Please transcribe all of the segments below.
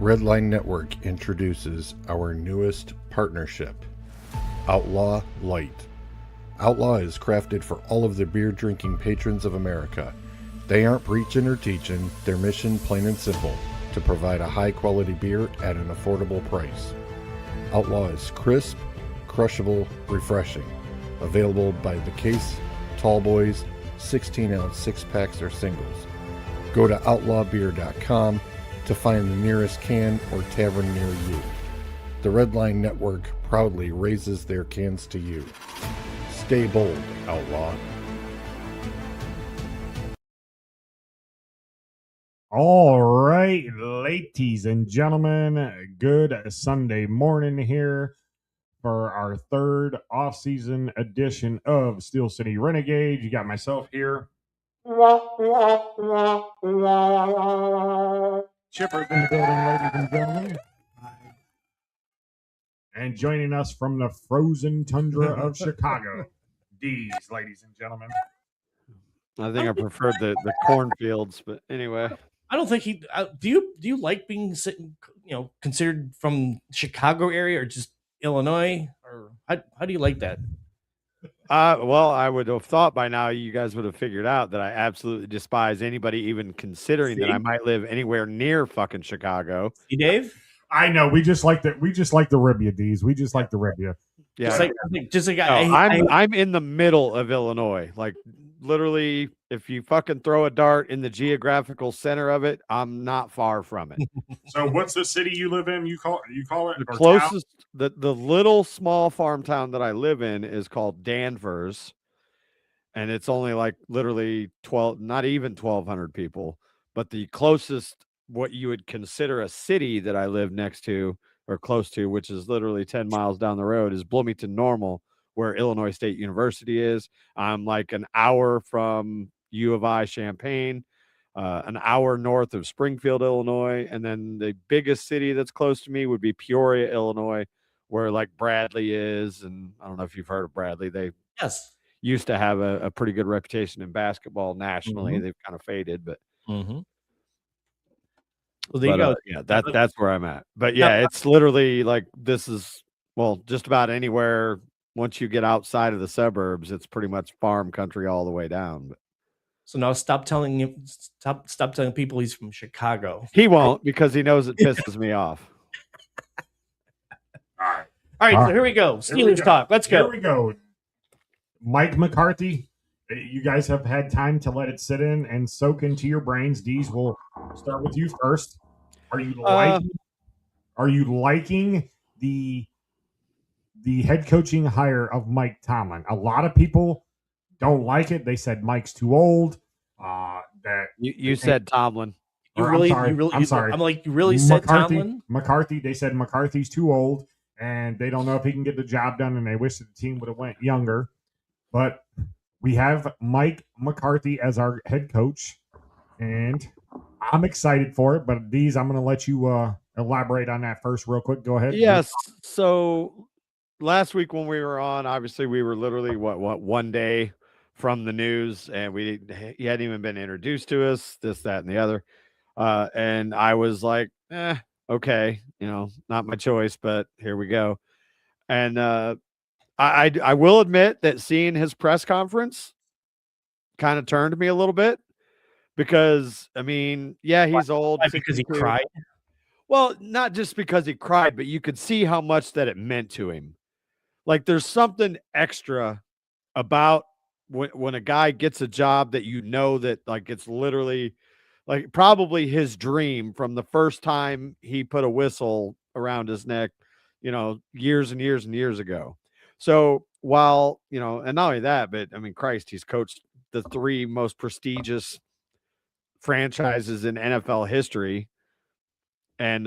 Redline Network introduces our newest partnership, Outlaw Light. Outlaw is crafted for all of the beer drinking patrons of America. They aren't preaching or teaching, their mission plain and simple, to provide a high quality beer at an affordable price. Outlaw is crisp, crushable, refreshing. Available by the case, tall boys, 16-ounce six-packs or singles. Go to outlawbeer.com to find the nearest can or tavern near you. The Redline Network proudly raises their cans to you. Stay bold, Outlaw. All right, ladies and gentlemen, good Sunday morning here for our third off-season edition of Steel City Renegade. You got myself here. Chipper's in the building, ladies and gentlemen. And joining us from the frozen tundra of Chicago, D's, ladies and gentlemen. I think I preferred the cornfields, but anyway. I don't think he. Do you like being considered from Chicago area or just Illinois, or how do you like that? Well, I would have thought by now you guys would have figured out that I absolutely despise anybody even considering that I might live anywhere near fucking Chicago. See, Dave? I know we just like the rib D's. We just like the rib you. Yeah, I'm in the middle of Illinois, like literally. If you fucking throw a dart in the geographical center of it, I'm not far from it. So, what's the city you live in? You call it the closest. The little small farm town that I live in is called Danvers, and it's only like literally 12, not even 1,200 people. But the closest, what you would consider a city that I live next to or close to, which is literally 10 miles down the road, is Bloomington Normal, where Illinois State University is. I'm like an hour from U of I Champaign, an hour north of Springfield, Illinois. And then the biggest city that's close to me would be Peoria, Illinois, where like Bradley is. And I don't know if you've heard of Bradley. They used to have a pretty good reputation in basketball nationally. They've kind of faded, but well, there you go. Yeah, that's where I'm at. But yeah, it's literally like this is, well, just about anywhere. Once you get outside of the suburbs, it's pretty much farm country all the way down. But so now stop telling people he's from Chicago. He won't, because he knows it pisses me off. All right. So here we go. Steelers talk. Let's go. Here we go. Mike McCarthy, you guys have had time to let it sit in and soak into your brains. Deez, we'll start with you first. Are you liking the head coaching hire of Mike Tomlin? A lot of people don't like it. They said Mike's too old. That you said Tomlin. I'm sorry. I'm like, you really said Tomlin? McCarthy. They said McCarthy's too old, and they don't know if he can get the job done, and they wish that the team would have went younger. But we have Mike McCarthy as our head coach, and I'm excited for it. But Deez, I'm going to let you elaborate on that first real quick. Go ahead. Yes. So last week when we were on, obviously we were literally one day from the news, and he hadn't even been introduced to us, this, that, and the other. And I was like, okay, not my choice, but here we go. And I will admit that seeing his press conference kind of turned me a little bit, because I mean, yeah, he's old. Because he cried? Well, not just because he cried, but you could see how much that it meant to him. Like there's something extra about when a guy gets a job that that like it's literally like probably his dream from the first time he put a whistle around his neck, years and years and years ago. So while, and not only that, but I mean, Christ, he's coached the 3 most prestigious franchises in NFL history. And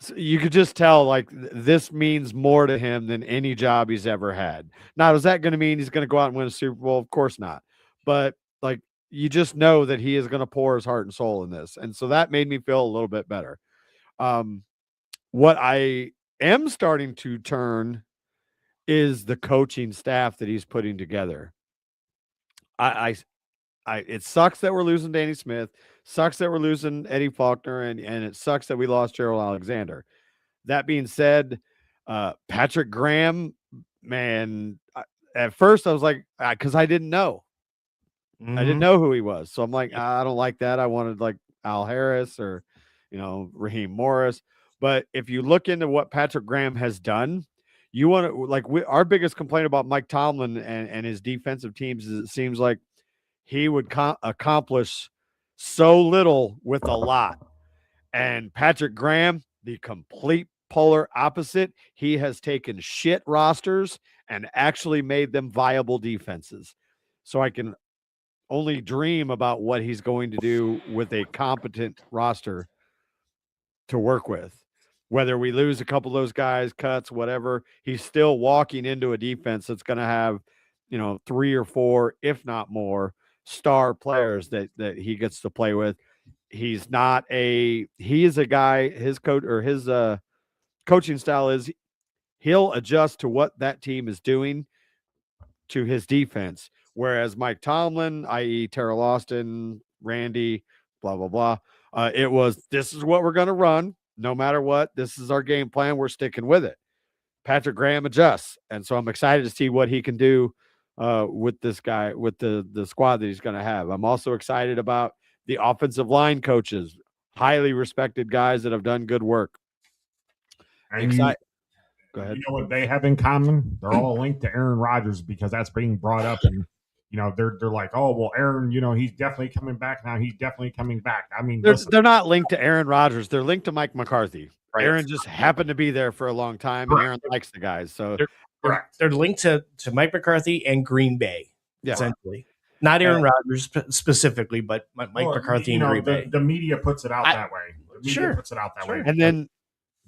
so you could just tell, like, this means more to him than any job he's ever had. Now, is that going to mean he's going to go out and win a Super Bowl? Of course not. But, like, you just know that he is going to pour his heart and soul in this. And so that made me feel a little bit better. What I am starting to turn is the coaching staff that he's putting together. I it sucks that we're losing Danny Smith, sucks that we're losing Eddie Faulkner, and it sucks that we lost Gerald Alexander. That being said, Patrick Graham, man, at first I was like, because I didn't know. I didn't know who he was. So I'm like, I don't like that. I wanted like Al Harris or, Raheem Morris. But if you look into what Patrick Graham has done, you want to like our biggest complaint about Mike Tomlin and his defensive teams is it seems like he would accomplish so little with a lot. And Patrick Graham, the complete polar opposite, he has taken shit rosters and actually made them viable defenses. So I can only dream about what he's going to do with a competent roster to work with. Whether we lose a couple of those guys, cuts, whatever, he's still walking into a defense that's going to have, 3 or 4, if not more, star players that he gets to play with. He is a guy, his coach or his coaching style is he'll adjust to what that team is doing to his defense. Whereas Mike Tomlin, i.e. Terrell Austin, Randy, blah, blah, blah, this is what we're going to run. No matter what, this is our game plan. We're sticking with it. Patrick Graham adjusts. And so I'm excited to see what he can do with this guy, with the squad that he's going to have. I'm also excited about the offensive line coaches, highly respected guys that have done good work. And Go ahead. You know what they have in common? They're all linked to Aaron Rodgers because that's being brought up. And, they're like, oh, well, Aaron, he's definitely coming back now. He's definitely coming back. I mean, they're not linked to Aaron Rodgers. They're linked to Mike McCarthy. Right. Aaron just happened to be there for a long time, and Aaron likes the guys. So they're linked to Mike McCarthy and Green Bay, essentially. Not Aaron Rodgers specifically, but Mike McCarthy and Green Bay. The media puts it out that way. The media puts it out that way. And then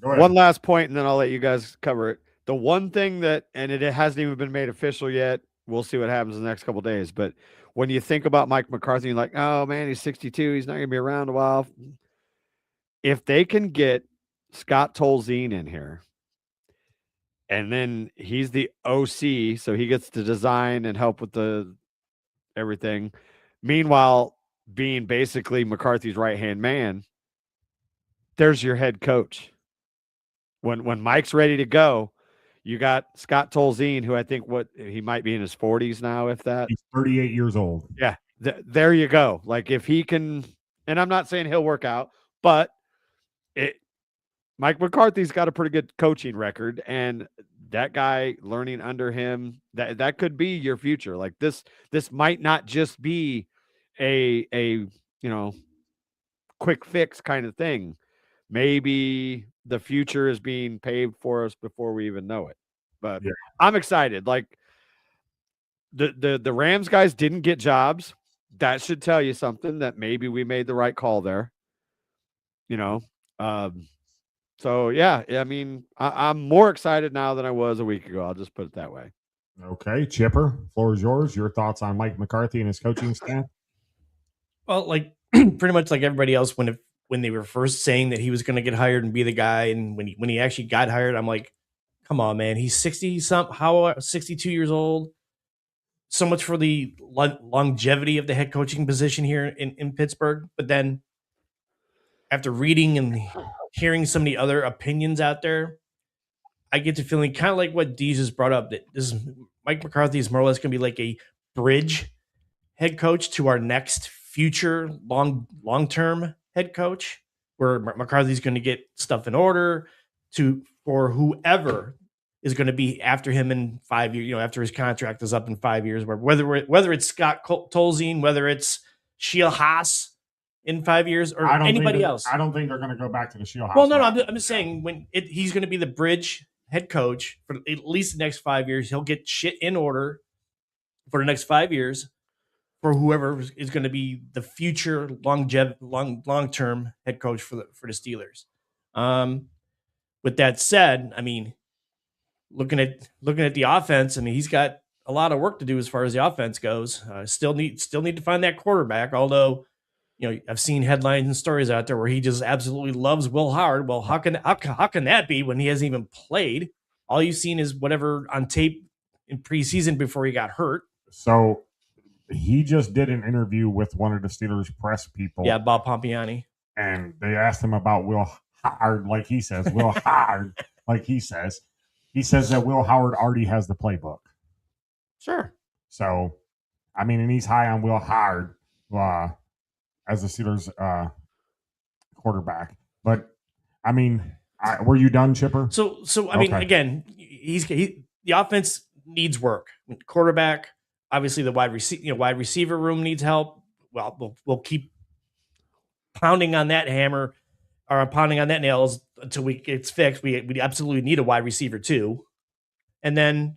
one last point, and then I'll let you guys cover it. The one thing that, and it hasn't even been made official yet, we'll see what happens in the next couple of days. But when you think about Mike McCarthy, you're like, oh, man, he's 62. He's not going to be around a while. If they can get Scott Tolzien in here, and then he's the OC, so he gets to design and help with the everything. Meanwhile, being basically McCarthy's right-hand man, there's your head coach. When Mike's ready to go, you got Scott Tolzien, who I think he might be in his 40s now, if that. He's 38 years old. Yeah, there you go. Like if he can, and I'm not saying he'll work out, but Mike McCarthy's got a pretty good coaching record, and that guy learning under him, that could be your future. Like this might not just be a quick fix kind of thing. Maybe the future is being paved for us before we even know it. But I'm excited. Like the Rams guys didn't get jobs. That should tell you something, that maybe we made the right call there. So yeah, I mean, I'm more excited now than I was a week ago. I'll just put it that way. Okay, Chipper, floor is yours. Your thoughts on Mike McCarthy and his coaching staff? Well, like pretty much like everybody else, when they were first saying that he was going to get hired and be the guy, and when he actually got hired, I'm like, come on, man, he's 62 years old. So much for the longevity of the head coaching position here in Pittsburgh. But then after reading and hearing some of the other opinions out there, I get to feeling kind of like what Deej has brought up, that Mike McCarthy is more or less going to be like a bridge head coach to our next future long-term head coach, where McCarthy's going to get stuff in order for whoever is going to be after him in 5 years, after his contract is up in 5 years, whether it's Scott Tolzien, whether it's Sheil Haas in 5 years, or anybody else. I don't think they're going to go back to the Sheil Haas. Well, no, I'm just saying he's going to be the bridge head coach for at least the next 5 years. He'll get shit in order for the next 5 years for whoever is going to be the future long-term head coach for the Steelers. With that said, I mean, looking at the offense, I mean, he's got a lot of work to do as far as the offense goes. Still need to find that quarterback. Although, I've seen headlines and stories out there where he just absolutely loves Will Howard. Well, how can that be when he hasn't even played? All you've seen is whatever on tape in preseason before he got hurt. So he just did an interview with one of the Steelers press people. Yeah, Bob Pompiani. And they asked him about Will Howard, like he says, Will Howard, like he says. He says that Will Howard already has the playbook. Sure. So, I mean, and he's high on Will Howard as the Steelers quarterback. But, I mean, were you done, Chipper? So I mean, Okay. again, the offense needs work. Quarterback, obviously, the wide receiver room needs help. Well, we'll keep pounding on that hammer or pounding on that nails until it's fixed. We absolutely need a wide receiver too. And then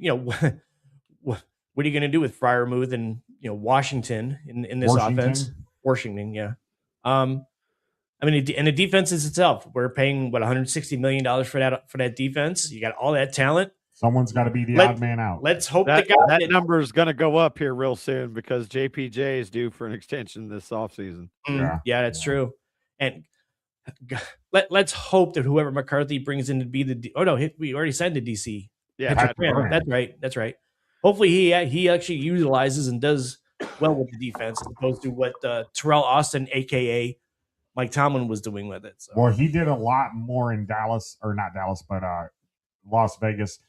what are you going to do with Freiermuth and Washington in this offense? Washington, yeah. I mean, and the defense is itself. We're paying $160 million for that defense. You got all that talent. Someone's got to be the odd man out. Let's hope that number is going to go up here real soon because JPJ is due for an extension this offseason. Yeah, that's true. And let's hope that whoever McCarthy brings in to be we already signed the DC. Yeah, that's right. Hopefully he actually utilizes and does well with the defense as opposed to what Terrell Austin, aka Mike Tomlin, was doing with it. So. Well, he did a lot more in Dallas, or not Dallas, but Las Vegas.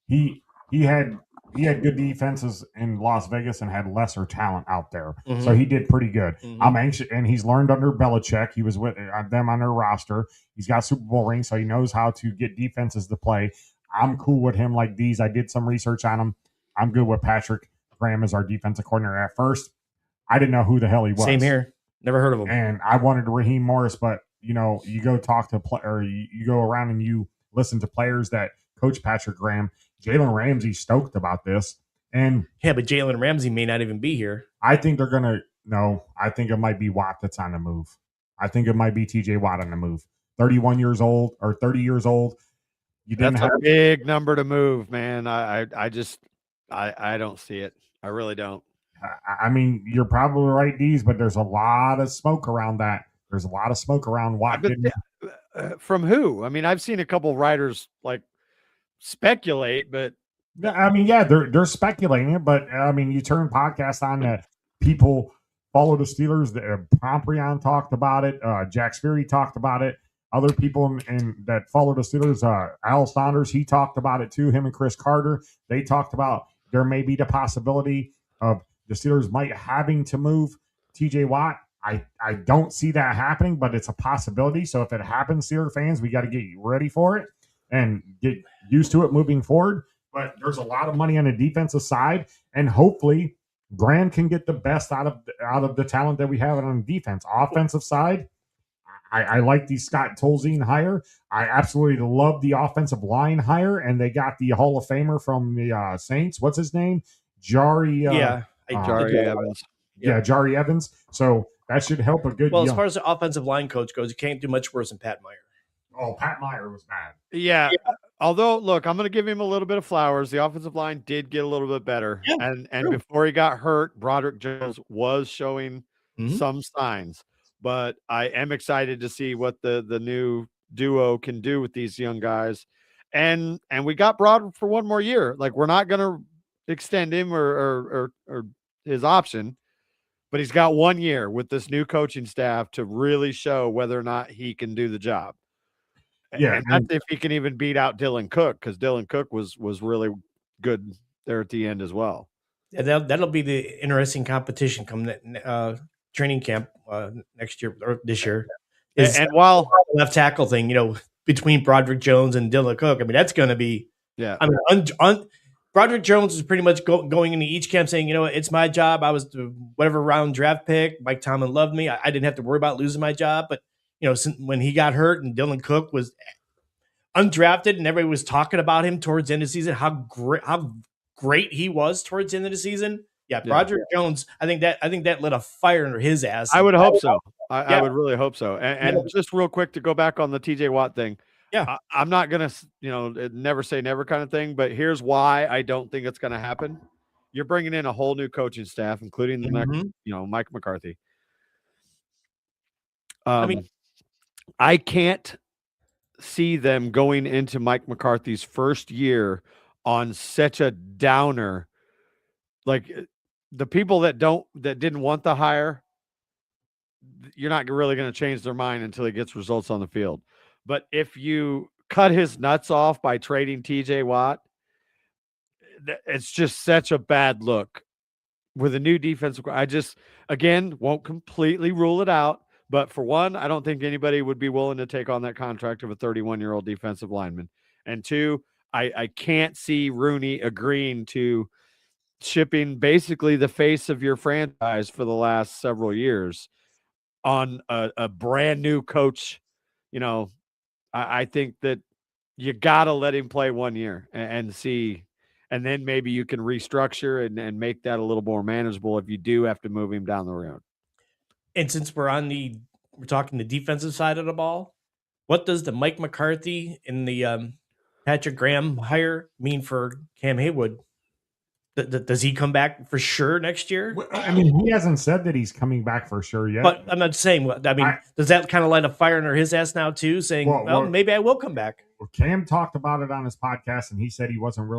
He had good defenses in Las Vegas and had lesser talent out there, so he did pretty good. I'm anxious, and he's learned under Belichick. He was with them on their roster. He's got Super Bowl rings, so he knows how to get defenses to play. I'm cool with him like these. I did some research on him. I'm good with Patrick Graham as our defensive coordinator. At first, I didn't know who the hell he was. Same here. Never heard of him. And I wanted Raheem Morris, but you go talk to you go around and you listen to players that coach Patrick Graham. Jalen Ramsey stoked about this, and yeah, but Jalen Ramsey may not even be here. I think they're gonna. No, I think it might be Watt that's on the move. I think it might be T.J. Watt on the move. 31 years old or 30 years old. That's a big number to move, man. I don't see it. I really don't. I mean, you're probably right, Dees, but there's a lot of smoke around that. There's a lot of smoke around Watt. From who? I mean, I've seen a couple writers like speculate, but I mean, yeah, they're speculating it, but I mean, you turn podcasts on that people follow the Steelers. Pomprion talked about it. Jack Sperry talked about it. Other people that follow the Steelers, Al Saunders, he talked about it too. Him and Chris Carter, they talked about there may be the possibility of the Steelers might having to move T.J. Watt. I don't see that happening, but it's a possibility. So if it happens, Steelers fans, we got to get ready for it and get used to it moving forward. But there's a lot of money on the defensive side, and hopefully Graham can get the best out of the talent that we have on the defense. Offensive side, I like the Scott Tolzien hire. I absolutely love the offensive line hire, and they got the Hall of Famer from the Saints. What's his name? Jari. Jari Evans. Yeah, Jari Evans. So that should help a good. Well, as far as the offensive line coach goes, you can't do much worse than Pat Meyer. Oh, Pat Meyer was bad. Yeah. Although, look, I'm going to give him a little bit of flowers. The offensive line did get a little bit better. Yeah, and before he got hurt, Broderick Jones was showing some signs. But I am excited to see what the new duo can do with these young guys. And we got Broderick for one more year. Like, we're not going to extend him or his option, but he's got 1 year with this new coaching staff to really show whether or not he can do the job. Yeah, and that's if he can even beat out Dylan Cook, because Dylan Cook was really good there at the end as well. Yeah, that'll be the interesting competition come training camp next year or this year. And while left tackle thing, between Broderick Jones and Dylan Cook, I mean, that's going to be. Yeah, I mean, Broderick Jones is pretty much going into each camp saying, it's my job. I was the whatever round draft pick. Mike Tomlin loved me. I didn't have to worry about losing my job, but. When he got hurt and Dylan Cook was undrafted and everybody was talking about him towards the end of the season, how great he was towards the end of the season. Yeah, Broderick Jones, I think that lit a fire under his ass. I would hope so. I would really hope so. And just real quick to go back on the TJ Watt thing. Yeah. I'm not going to, never say never kind of thing, but here's why I don't think it's going to happen. You're bringing in a whole new coaching staff, including the next, Mike McCarthy. I can't see them going into Mike McCarthy's first year on such a downer. Like, the people that didn't want the hire, you're not really going to change their mind until he gets results on the field. But if you cut his nuts off by trading TJ Watt, it's just such a bad look with a new defensive. I just, again, won't completely rule it out. But for one, I don't think anybody would be willing to take on that contract of a 31-year-old defensive lineman. And two, I can't see Rooney agreeing to shipping basically the face of your franchise for the last several years on a brand new coach. You know, I think that you got to let him play 1 year and see, and then maybe you can restructure and make that a little more manageable if you do have to move him down the road. And since we're talking the defensive side of the ball, what does the Mike McCarthy and the Patrick Graham hire mean for Cam Haywood? Does he come back for sure next year? I mean, he hasn't said that he's coming back for sure yet. But I'm not saying. I mean, does that kind of light a fire under his ass now too? Saying, well, maybe I will come back. Well, Cam talked about it on his podcast, and he said he wasn't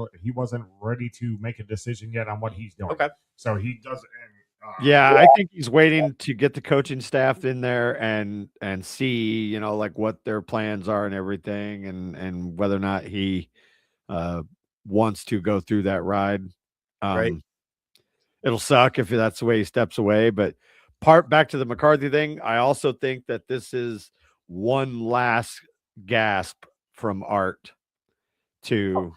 ready to make a decision yet on what he's doing. Okay, so he doesn't. Yeah, I think he's waiting to get the coaching staff in there and see, you know, like what their plans are and everything, and whether or not he wants to go through that ride. Right. It'll suck if that's the way he steps away, but back to the McCarthy thing, I also think that this is one last gasp from Art to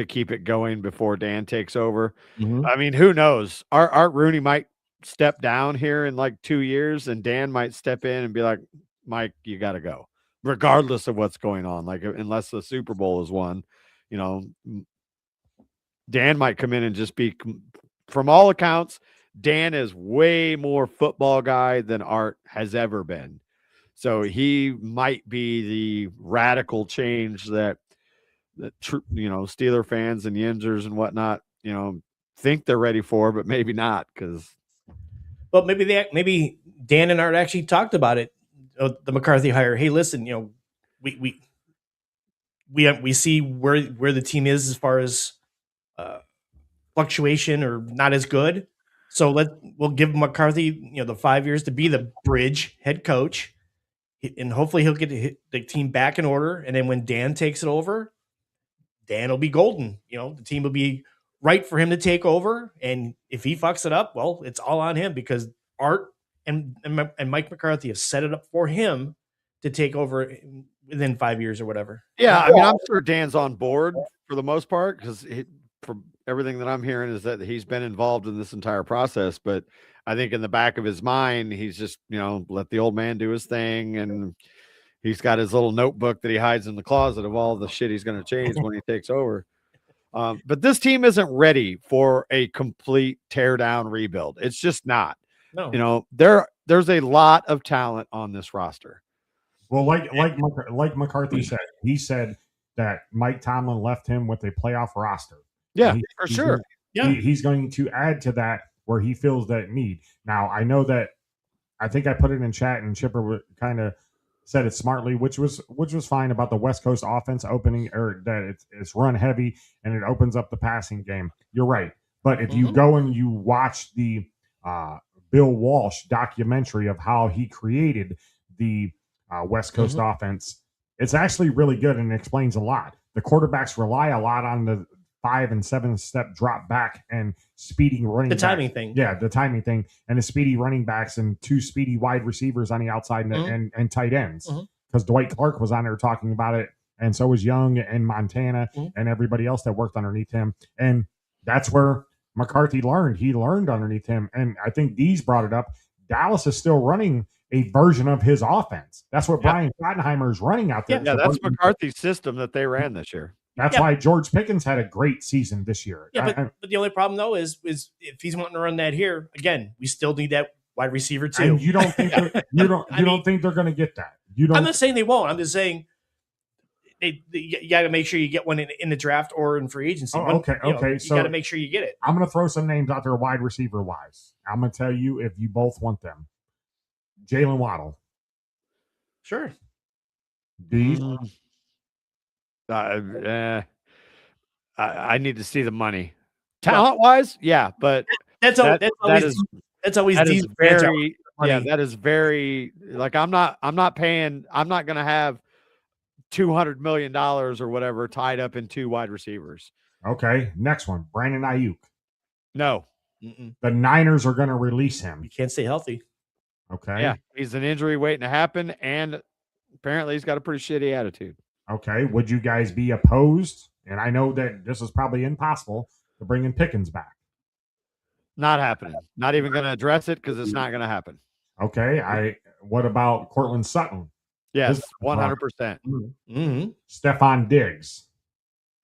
keep it going before Dan takes over. Mm-hmm. I mean, who knows? Art Rooney might step down here in like 2 years, and Dan might step in and be like, Mike, you got to go, regardless of what's going on. Like, unless the Super Bowl is won, you know, Dan might come in and just be, from all accounts, Dan is way more football guy than Art has ever been. So he might be the radical change that you know, Steeler fans and Yinzers and whatnot, you know, think they're ready for, but maybe not, because. Well, maybe Dan and Art actually talked about it. The McCarthy hire. Hey, listen, you know, we see where the team is as far as fluctuation or not as good. So we'll give McCarthy, you know, the 5 years to be the bridge head coach, and hopefully he'll get the team back in order. And then when Dan takes it over, Dan will be golden. You know, the team will be right for him to take over. And if he fucks it up, well, it's all on him, because Art and Mike McCarthy have set it up for him to take over within 5 years or whatever. Yeah, I mean, I'm sure Dan's on board for the most part, because from everything that I'm hearing is that he's been involved in this entire process. But I think in the back of his mind, he's just, you know, let the old man do his thing, and he's got his little notebook that he hides in the closet of all the shit he's going to change when he takes over. But this team isn't ready for a complete tear down rebuild. It's just not. No. You know, there's a lot of talent on this roster. Well, like McCarthy said, he said that Mike Tomlin left him with a playoff roster. Yeah, for sure. He's going to add to that where he feels that need. Now, I know that, I think I put it in chat, and Chipper kind of said it smartly, which was fine about the West Coast offense opening, or that it's run heavy and it opens up the passing game. You're right. But if you go and you watch the Bill Walsh documentary of how he created the West Coast offense, it's actually really good, and it explains a lot. The quarterbacks rely a lot on the 5 and 7 step drop back and speedy running. The timing thing. Yeah, the timing thing, and the speedy running backs and 2 speedy wide receivers on the outside and tight ends. Because Dwight Clark was on there talking about it, and so was Young and Montana and everybody else that worked underneath him. And that's where McCarthy learned. He learned underneath him. And I think Dees brought it up. Dallas is still running a version of his offense. That's what Brian Schottenheimer is running out there. Yeah, that's McCarthy's system that they ran this year. That's why George Pickens had a great season this year. Yeah, but the only problem though is if he's wanting to run that here again, we still need that wide receiver too. And you don't think you don't think they're going to get that? You don't. I'm not saying they won't. I'm just saying you got to make sure you get one in the draft or in free agency. Okay. You got to make sure you get it. I'm going to throw some names out there, wide receiver wise. I'm going to tell you if you both want them. Jalen Waddle. Sure. Dees. I need to see the money. Talent wise, yeah, but that's that always is that's always that is these fans are very yeah, money. that is very like I'm not gonna have $200 million or whatever tied up in 2 wide receivers. Okay, next one, Brandon Ayuk. No. Mm-mm. The Niners are going to release him. You can't stay healthy. Okay. Yeah, he's an injury waiting to happen, and apparently he's got a pretty shitty attitude. Okay. Would you guys be opposed? And I know that this is probably impossible to bring in Pickens back. Not happening. Not even going to address it because it's not going to happen. Okay. What about Cortland Sutton? Yes, 100%. Mm-hmm. Stephon Diggs.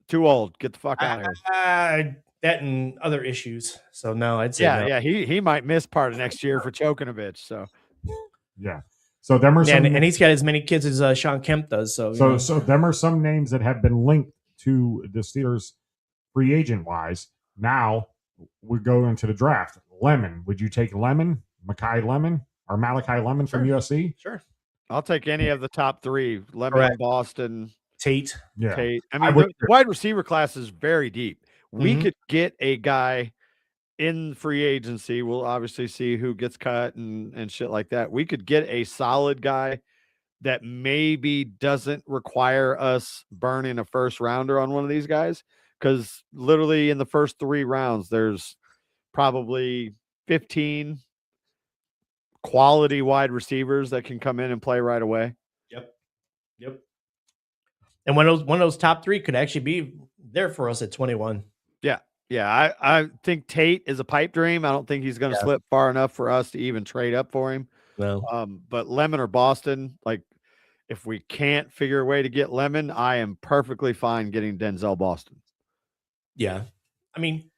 Too old. Get the fuck out of here. That and other issues. So no, I'd say Yeah, no. yeah. He might miss part of next year for choking a bitch. So Yeah. So them are Yeah, some and he's got as many kids as Sean Kemp does. So you know. so them are some names that have been linked to the Steelers free agent wise. Now we go into the draft. Lemon. Would you take Lemon, Malachi Lemon from USC? Sure. I'll take any of the top 3. Lemon, Correct. Boston, Tate. Yeah. Tate. I I mean, would- the wide receiver class is very deep. We Mhm. could get a guy in free agency. We'll obviously see who gets cut and shit like that. We could get a solid guy that maybe doesn't require us burning a first rounder on one of these guys. Because literally in the first 3 rounds, there's probably 15 quality wide receivers that can come in and play right away. Yep. And one of those top 3 could actually be there for us at 21. Yeah, I think Tate is a pipe dream. I don't think he's going to slip far enough for us to even trade up for him. No. But Lemon or Boston, like if we can't figure a way to get Lemon, I am perfectly fine getting Denzel Boston. Yeah. I mean,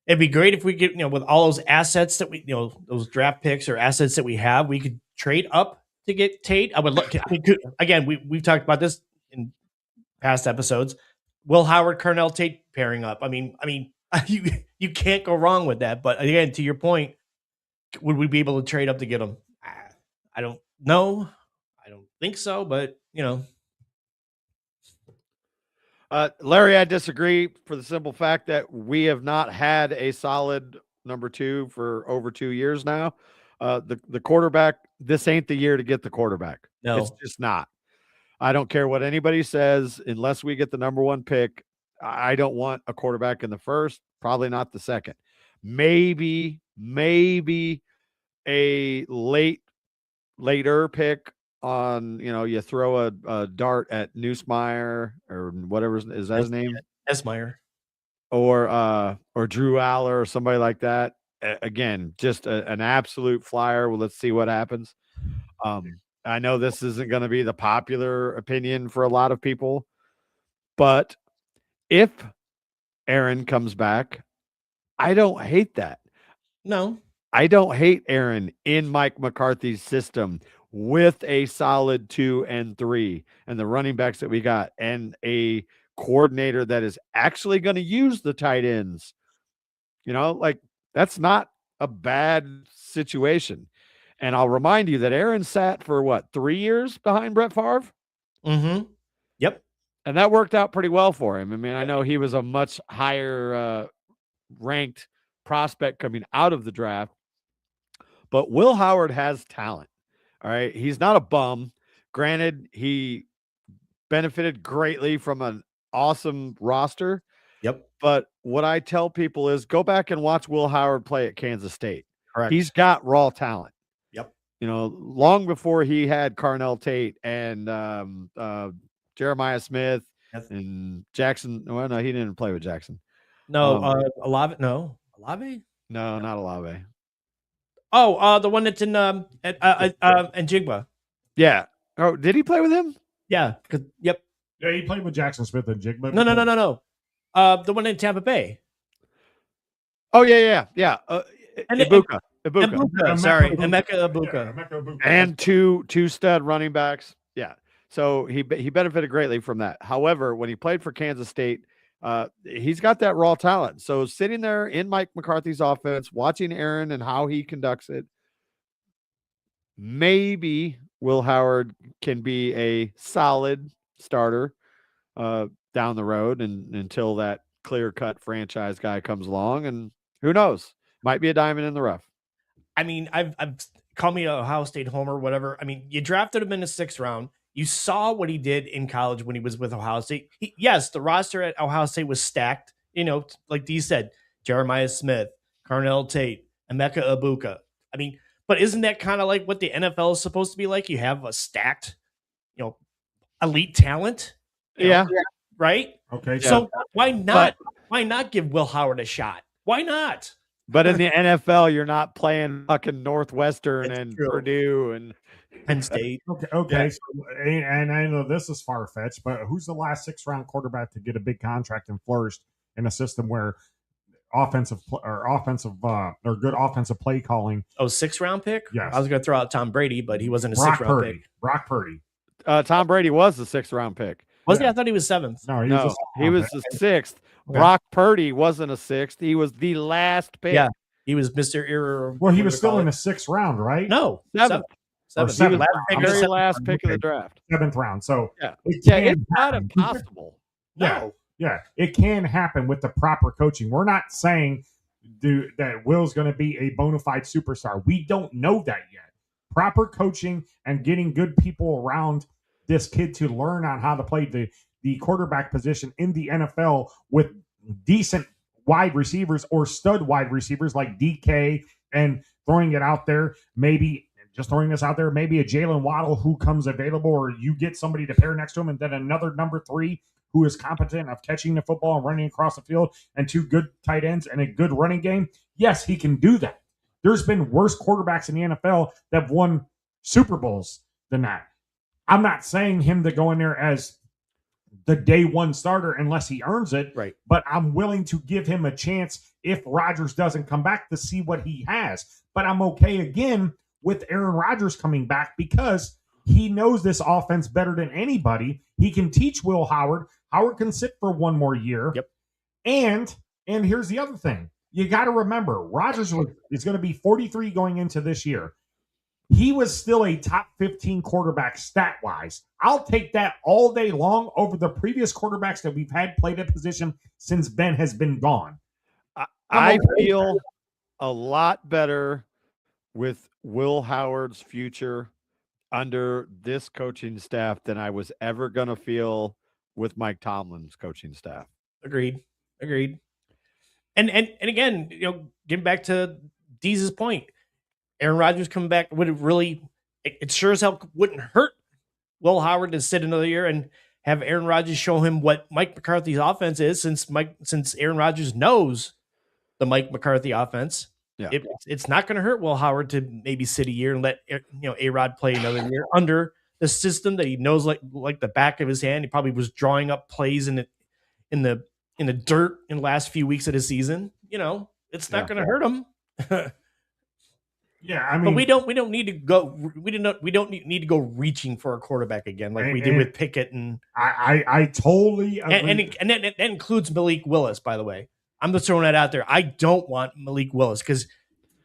it'd be great if we get, with all those assets that we, those draft picks or assets that we have, we could trade up to get Tate. I would look. Again, we've talked about this in past episodes. Will Howard, Carnell Tate pairing up. I mean, you can't go wrong with that. But again, to your point, would we be able to trade up to get him? I don't know. I don't think so. But Larry, I disagree for the simple fact that we have not had a solid number 2 for over 2 years now. The quarterback, this ain't the year to get the quarterback. No. It's just not. I don't care what anybody says, unless we get the number 1 pick. I don't want a quarterback in the first, probably not the second. Maybe a later pick on, you throw a dart at Newsmeyer or whatever is that his name? Esmeyer. Or Drew Aller or somebody like that. Again, just an absolute flyer. Well, let's see what happens. I know this isn't going to be the popular opinion for a lot of people, but if Aaron comes back, I don't hate that. No. I don't hate Aaron in Mike McCarthy's system with a solid 2 and 3 and the running backs that we got and a coordinator that is actually going to use the tight ends. Like that's not a bad situation. And I'll remind you that Aaron sat for 3 years behind Brett Favre? Mm-hmm. Yep. And that worked out pretty well for him. I mean, I know he was a much higher ranked prospect coming out of the draft, but Will Howard has talent. All right. He's not a bum. Granted, he benefited greatly from an awesome roster. Yep. But what I tell people is go back and watch Will Howard play at Kansas State. Correct. He's got raw talent. Yep. Long before he had Carnell Tate and Jeremiah Smith and Jackson. Well, no, he didn't play with Jackson. No, Olave. No, Olave. No, not Olave. Oh, the one that's in Jigba. Yeah. Oh, did he play with him? Yeah. Yep. Yeah, he played with Jackson Smith and Jigba. No. The one in Tampa Bay. Oh yeah. Ibuka. Sorry, Emeka Ibuka. And two stud running backs. Yeah. So he benefited greatly from that. However, when he played for Kansas State, he's got that raw talent. So sitting there in Mike McCarthy's offense, watching Aaron and how he conducts it, maybe Will Howard can be a solid starter down the road and until that clear-cut franchise guy comes along. And who knows? Might be a diamond in the rough. I mean, I've call me a Ohio State homer, whatever. I mean, you drafted him in the 6th round. You saw what he did in college when he was with Ohio State. Yes, the roster at Ohio State was stacked. You know, like Dee said, Jeremiah Smith, Carnell Tate, Emeka Ibuka. I mean, but isn't that kind of like what the NFL is supposed to be like? You have a stacked, you know, elite talent. you know, Yeah. right. Okay, So why not? Why not give Will Howard a shot? Why not? But in the NFL, you're not playing fucking Northwestern That's and true. Purdue and Penn State. Okay. So, and I know this is far fetched, but who's the last 6th-round quarterback to get a big contract and flourished in a system where or good offensive play calling? Oh, 6th round pick? Yes. I was going to throw out Tom Brady, but he wasn't a Brock 6th round Purdy. pick. Brock Purdy. Tom Brady was the 6th round pick. Was he? Yeah. I thought he was 7th. No, No, he was the the 6th. Okay. Brock Purdy wasn't a 6th. He was the last pick. Yeah. He was Mr. Error. Well, he was still in the 6th round, right? No, 7th. 7th. seventh Last round. pick I'm of the Very seventh. last pick of the draft. 7th round. So Yeah. it Yeah, can it's not happen. impossible. No. Yeah, it can happen with the proper coaching. We're not saying that Will's going to be a bona fide superstar. We don't know that yet. Proper coaching and getting good people around this kid to learn on how to play the quarterback position in the NFL with decent wide receivers or stud wide receivers like DK, and throwing it out there, maybe just throwing this out there, maybe a Jalen Waddle who comes available, or you get somebody to pair next to him, and then another number 3 who is competent of catching the football and running across the field, and 2 good tight ends and a good running game. Yes, he can do that. There's been worse quarterbacks in the NFL that have won Super Bowls than that. I'm not saying him to go in there as the day one starter unless he earns it. Right. But I'm willing to give him a chance if Rodgers doesn't come back to see what he has. But I'm okay again with Aaron Rodgers coming back because he knows this offense better than anybody. He can teach Will Howard. Howard can sit for one more year. Yep. And here's the other thing. You got to remember, Rodgers is going to be 43 going into this year. He was still a top 15 quarterback stat-wise. I'll take that all day long over the previous quarterbacks that we've had play that position since Ben has been gone. I feel a lot better with Will Howard's future under this coaching staff than I was ever going to feel with Mike Tomlin's coaching staff. Agreed. And again, getting back to Deeze's point, Aaron Rodgers coming back would it really? It sure as hell wouldn't hurt Will Howard to sit another year and have Aaron Rodgers show him what Mike McCarthy's offense is, since Aaron Rodgers knows the Mike McCarthy offense. Yeah. It's not going to hurt Will Howard to maybe sit a year and let A-Rod play another year under the system that he knows like the back of his hand. He probably was drawing up plays in the dirt in the last few weeks of the season. It's not going to hurt him. Yeah, I mean, but we don't need to go. We don't need to go reaching for a quarterback again like we did with Pickett and I totally agree. and that includes Malik Willis. By the way, I'm just throwing that out there. I don't want Malik Willis because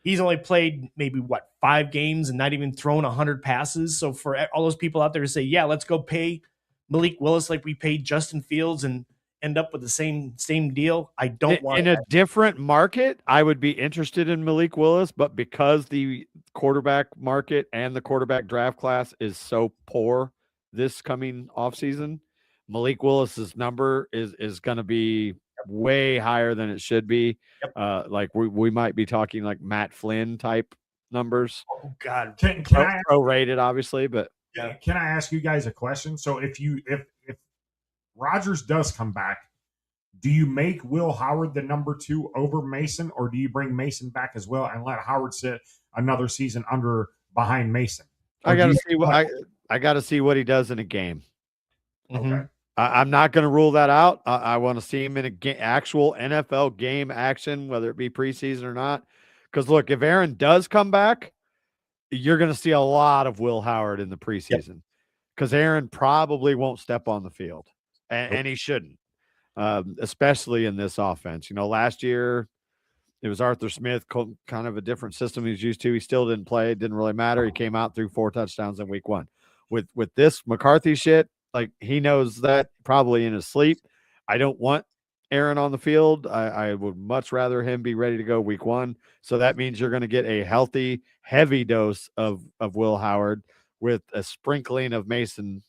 he's only played maybe 5 games and not even thrown 100 passes. So for all those people out there to say, yeah, let's go pay Malik Willis like we paid Justin Fields and end up with the same deal. I don't want in a different market. I would be interested in Malik Willis, but because the quarterback market and the quarterback draft class is so poor this coming offseason, Malik Willis's number is going to be way higher than it should be. Yep. Like we might be talking like Matt Flynn type numbers. Oh God, Can I prorated, obviously, but can I ask you guys a question? So if Rodgers does come back, do you make Will Howard the number 2 over Mason, or do you bring Mason back as well and let Howard sit another season behind Mason? I got to see what I got to see what he does in a game. Mm-hmm. Okay. I'm not going to rule that out. I want to see him in actual NFL game action, whether it be preseason or not. Because look, if Aaron does come back, you're going to see a lot of Will Howard in the preseason because Aaron probably won't step on the field, and he shouldn't, especially in this offense. Last year it was Arthur Smith, kind of a different system he's used to. He still didn't play. It didn't really matter. He came out, threw 4 touchdowns in week 1. With this McCarthy shit, like he knows that probably in his sleep. I don't want Aaron on the field. I would much rather him be ready to go week 1. So that means you're going to get a healthy, heavy dose of Will Howard with a sprinkling of Mason,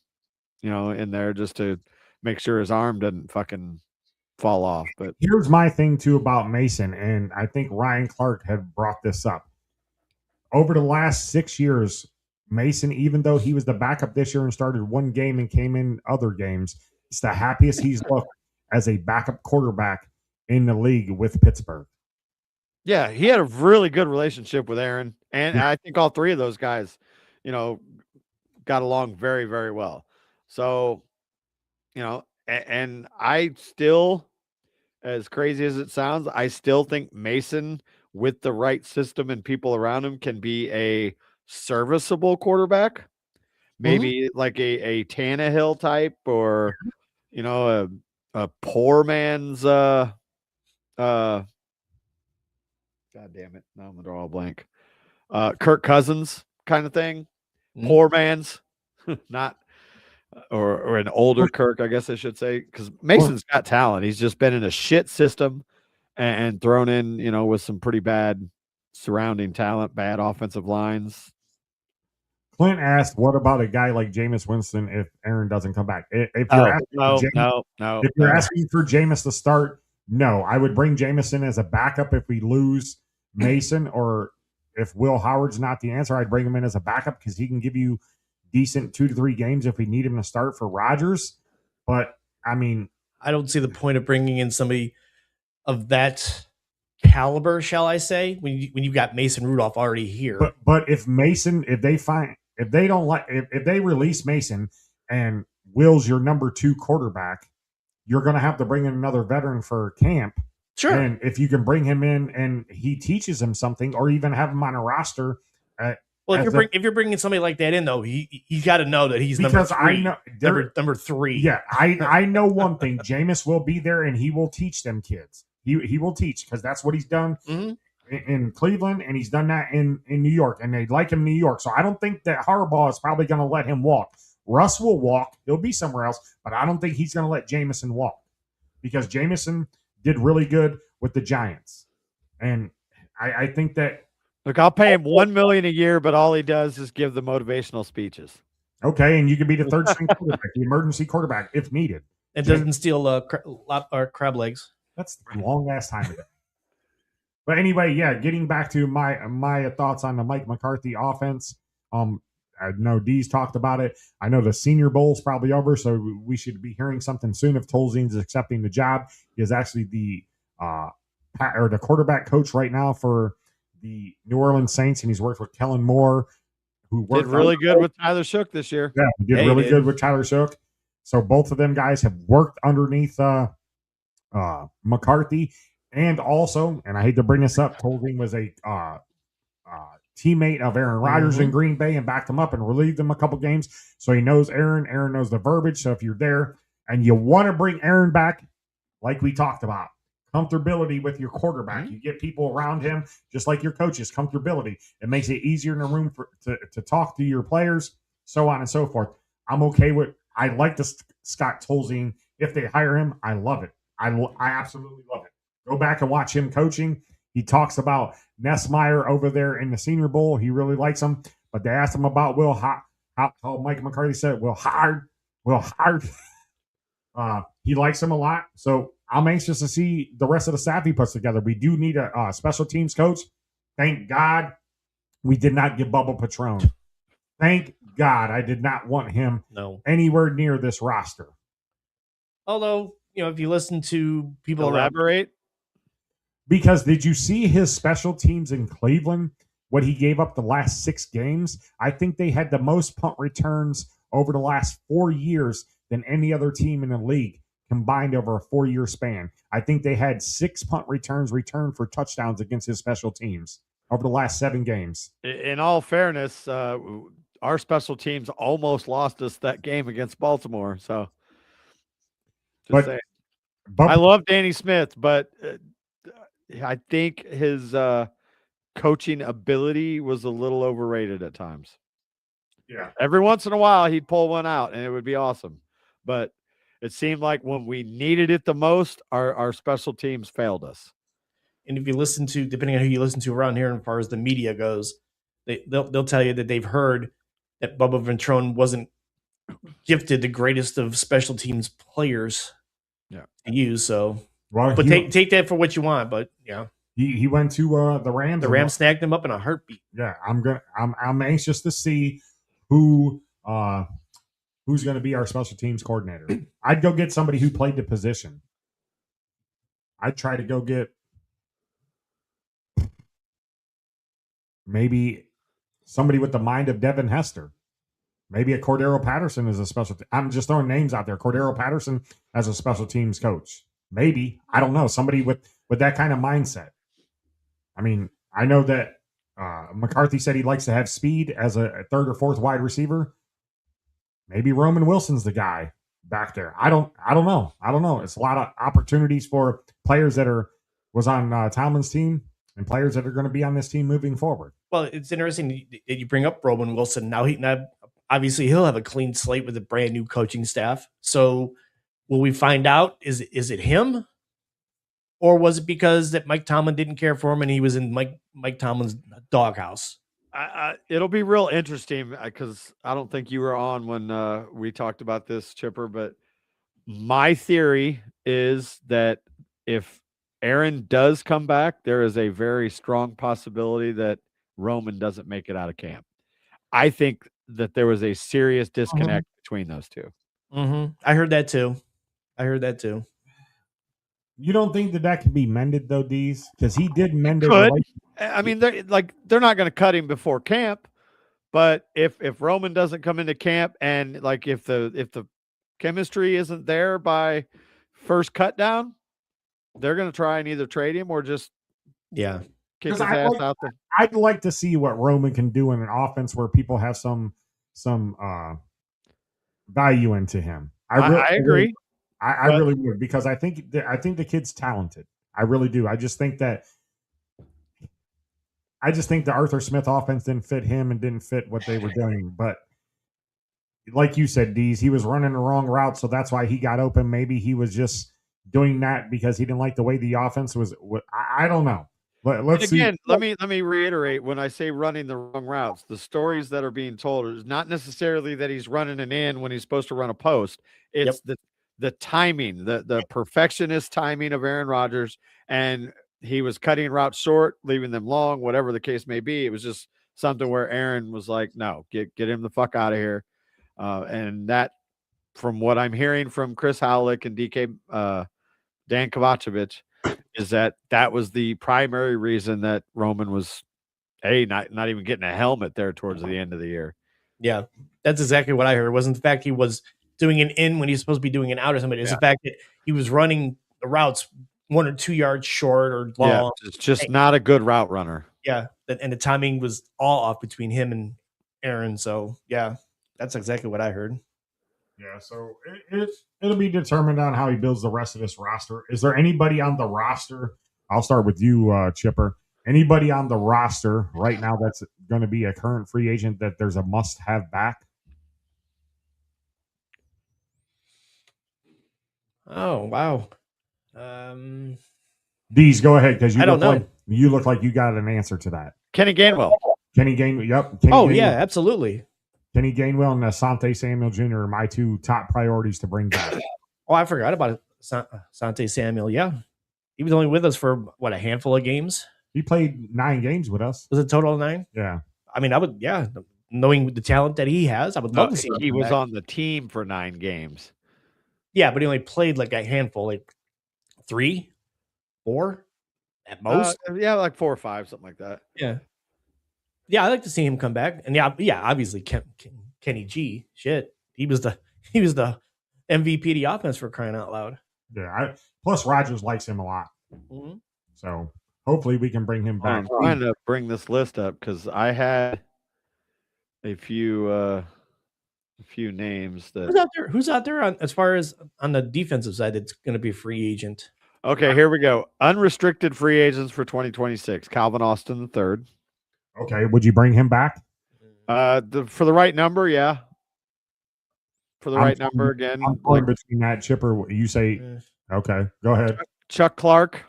in there just to make sure his arm doesn't fucking fall off. But Here's my thing too about Mason, and I think Ryan Clark had brought this up. Over the last 6 years, Mason, even though he was the backup this year and started one game and came in other games, it's the happiest he's looked as a backup quarterback in the league with Pittsburgh. yeah, he had a really good relationship with Aaron, and I think all 3 of those guys, got along very, very well. So, and I still, as crazy as it sounds, I still think Mason, with the right system and people around him, can be a serviceable quarterback. Maybe like a Tannehill type, or a poor man's God damn it, now I'm gonna draw a blank. Kirk Cousins kind of thing. Poor man's, not or an older Kirk, I guess I should say, because Mason's got talent. He's just been in a shit system and thrown in, with some pretty bad surrounding talent, bad offensive lines. Clint asked, "What about a guy like Jameis Winston if Aaron doesn't come back?" If you're asking for Jameis to start, no, I would bring Jameis in as a backup if we lose Mason, or if Will Howard's not the answer, I'd bring him in as a backup because he can give you decent 2 to 3 games if we need him to start for Rodgers. But I mean, I don't see the point of bringing in somebody of that caliber, shall I say, when you've got Mason Rudolph already here. But if they release Mason and Will's your number 2 quarterback, you're going to have to bring in another veteran for camp. Sure. And if you can bring him in and he teaches him something, or even have him on a roster. Well, if you're bringing somebody like that in, though, he's got to know that he's because number 3. Yeah, I know one thing: Jameis will be there and he will teach them kids. He will teach, because that's what he's done in Cleveland, and he's done that in New York, and they like him in New York. So I don't think that Harbaugh is probably going to let him walk. Russ will walk; he'll be somewhere else, but I don't think he's going to let Jameson walk, because Jameson did really good with the Giants, and I think that. Look, I'll pay him $1 million a year, but all he does is give the motivational speeches. Okay, and you can be the third string quarterback, the emergency quarterback if needed. It doesn't steal crab legs. That's a long ass time ago. But anyway, yeah, getting back to my thoughts on the Mike McCarthy offense. I know Dee's talked about it. I know the Senior Bowl's probably over, so we should be hearing something soon if Tolzien's accepting the job. He is actually the quarterback coach right now for the New Orleans Saints, and he's worked with Kellen Moore, who did really good with Tyler Shook this year. Yeah, he did really good with Tyler Shook. So both of them guys have worked underneath McCarthy, and also, and I hate to bring this up, Tolzien was a teammate of Aaron Rodgers in Green Bay and backed him up and relieved him a couple games. So he knows Aaron. Aaron knows the verbiage. So if you're there and you want to bring Aaron back, like we talked about, comfortability with your quarterback. You get people around him, just like your coaches, comfortability. It makes it easier in the room to talk to your players, so on and so forth. I'm okay with, I like the Scott Tolzien. If they hire him, I love it. I absolutely love it. Go back and watch him coaching. He talks about Nessmeyer over there in the Senior Bowl. He really likes him. But they asked him about how Mike McCarthy said, Will Howard. He likes him a lot. So I'm anxious to see the rest of the staff he puts together. We do need a special teams coach. Thank God we did not get Bubba Patron. Thank God I did not want him anywhere near this roster. Although, if you listen to people elaborate. Because did you see his special teams in Cleveland, what he gave up the last 6 games? I think they had the most punt returns over the last 4 years than any other team in the league combined over a 4-year span. I think they had 6 punt returns returned for touchdowns against his special teams over the last 7 games. In all fairness, our special teams almost lost us that game against Baltimore. So, I love Danny Smith, but I think his coaching ability was a little overrated at times. Yeah. Every once in a while, he'd pull one out, and it would be awesome. But It seemed like when we needed it the most, our special teams failed us. And if you listen to, depending on who you listen to around here, as far as the media goes, they'll tell you that they've heard that Bubba Ventrone wasn't gifted the greatest of special teams players to use. So, Well, but take that for what you want. But yeah, he went to the Rams. the Rams snagged him up in a heartbeat. Yeah, I'm anxious to see who's going to be our special teams coordinator. I'd go get somebody who played the position. I'd try to go get maybe somebody with the mind of Devin Hester. Maybe a Cordero Patterson is a special. I'm just throwing names out there. Cordero Patterson as a special teams coach. Maybe, I don't know, somebody with that kind of mindset. I mean, I know that McCarthy said he likes to have speed as a third or fourth wide receiver. Maybe Roman Wilson's the guy back there. I don't know. It's a lot of opportunities for players that was on Tomlin's team and players that are going to be on this team moving forward. Well, it's interesting that you bring up Roman Wilson. Now obviously he'll have a clean slate with a brand new coaching staff. So will we find out? Is it him? Or was it because that Mike Tomlin didn't care for him and he was in Mike Tomlin's doghouse? It'll be real interesting because I don't think you were on when we talked about this, Chipper, but my theory is that if Aaron does come back, there is a very strong possibility that Roman doesn't make it out of camp. I think that there was a serious disconnect between those two. Mm-hmm. I heard that too. You don't think that can be mended though, Dees? Because he did mend it. I mean, they're not going to cut him before camp, but if Roman doesn't come into camp and like if the chemistry isn't there by first cut down, they're going to try and either trade him or just kick his ass out there. I'd like to see what Roman can do in an offense where people have some value into him. I agree. I really would, because I think the kid's talented. I really do. I just think the Arthur Smith offense didn't fit him and didn't fit what they were doing. But like you said, Dees, he was running the wrong route, so that's why he got open. Maybe he was just doing that because he didn't like the way the offense was. I don't know. Let's see. Let me reiterate, when I say running the wrong routes, the stories that are being told is not necessarily that he's running an in when he's supposed to run a post. It's the timing, the perfectionist timing of Aaron Rodgers, and he was cutting routes short, leaving them long, whatever the case may be. It was just something where Aaron was like, no, get him the fuck out of here. And that, from what I'm hearing from Chris Howlick and Dan Kovacevic, is that was the primary reason that Roman was not even getting a helmet there towards the end of the year. Yeah, that's exactly what I heard. It wasn't the fact he was doing an in when he's supposed to be doing an out or something. It's the fact that he was running the routes 1 or 2 yards short or long. Yeah, it's just not a good route runner. Yeah, and the timing was all off between him and Aaron. So, yeah, that's exactly what I heard. Yeah, so it'll be determined on how he builds the rest of this roster. Is there anybody on the roster? I'll start with you, Chipper. Anybody on the roster right now that's going to be a current free agent that there's a must-have back? Oh, wow. Dees, go ahead, because I don't know. You look like you got an answer to that. Kenny Gainwell. Yep. Yeah, absolutely. Kenny Gainwell and Asante Samuel Jr. are my two top priorities to bring back. Oh, I forgot about Asante Samuel. Yeah. He was only with us for, a handful of games? He played 9 games with us. Was it total of 9? Yeah. I mean, knowing the talent that he has, I would love to see him. He was on the team for 9 games. Yeah, but he only played like a handful, like 3, 4 at most. Like 4 or 5, something like that. Yeah. Yeah, I'd like to see him come back. And yeah, obviously Kenny G. Shit. He was the MVP of the offense, for crying out loud. Yeah. Plus Rodgers likes him a lot. Mm-hmm. So hopefully we can bring him back. I'm trying to bring this list up because I had a few names that Who's out there as far as on the defensive side that's going to be a free agent? Okay, here we go. Unrestricted free agents for 2026. Calvin Austin III. Okay, would you bring him back? For the right number, yeah. for the I'm right torn- number again. I'm torn between that Chipper. You say okay. Go ahead. Chuck Clark.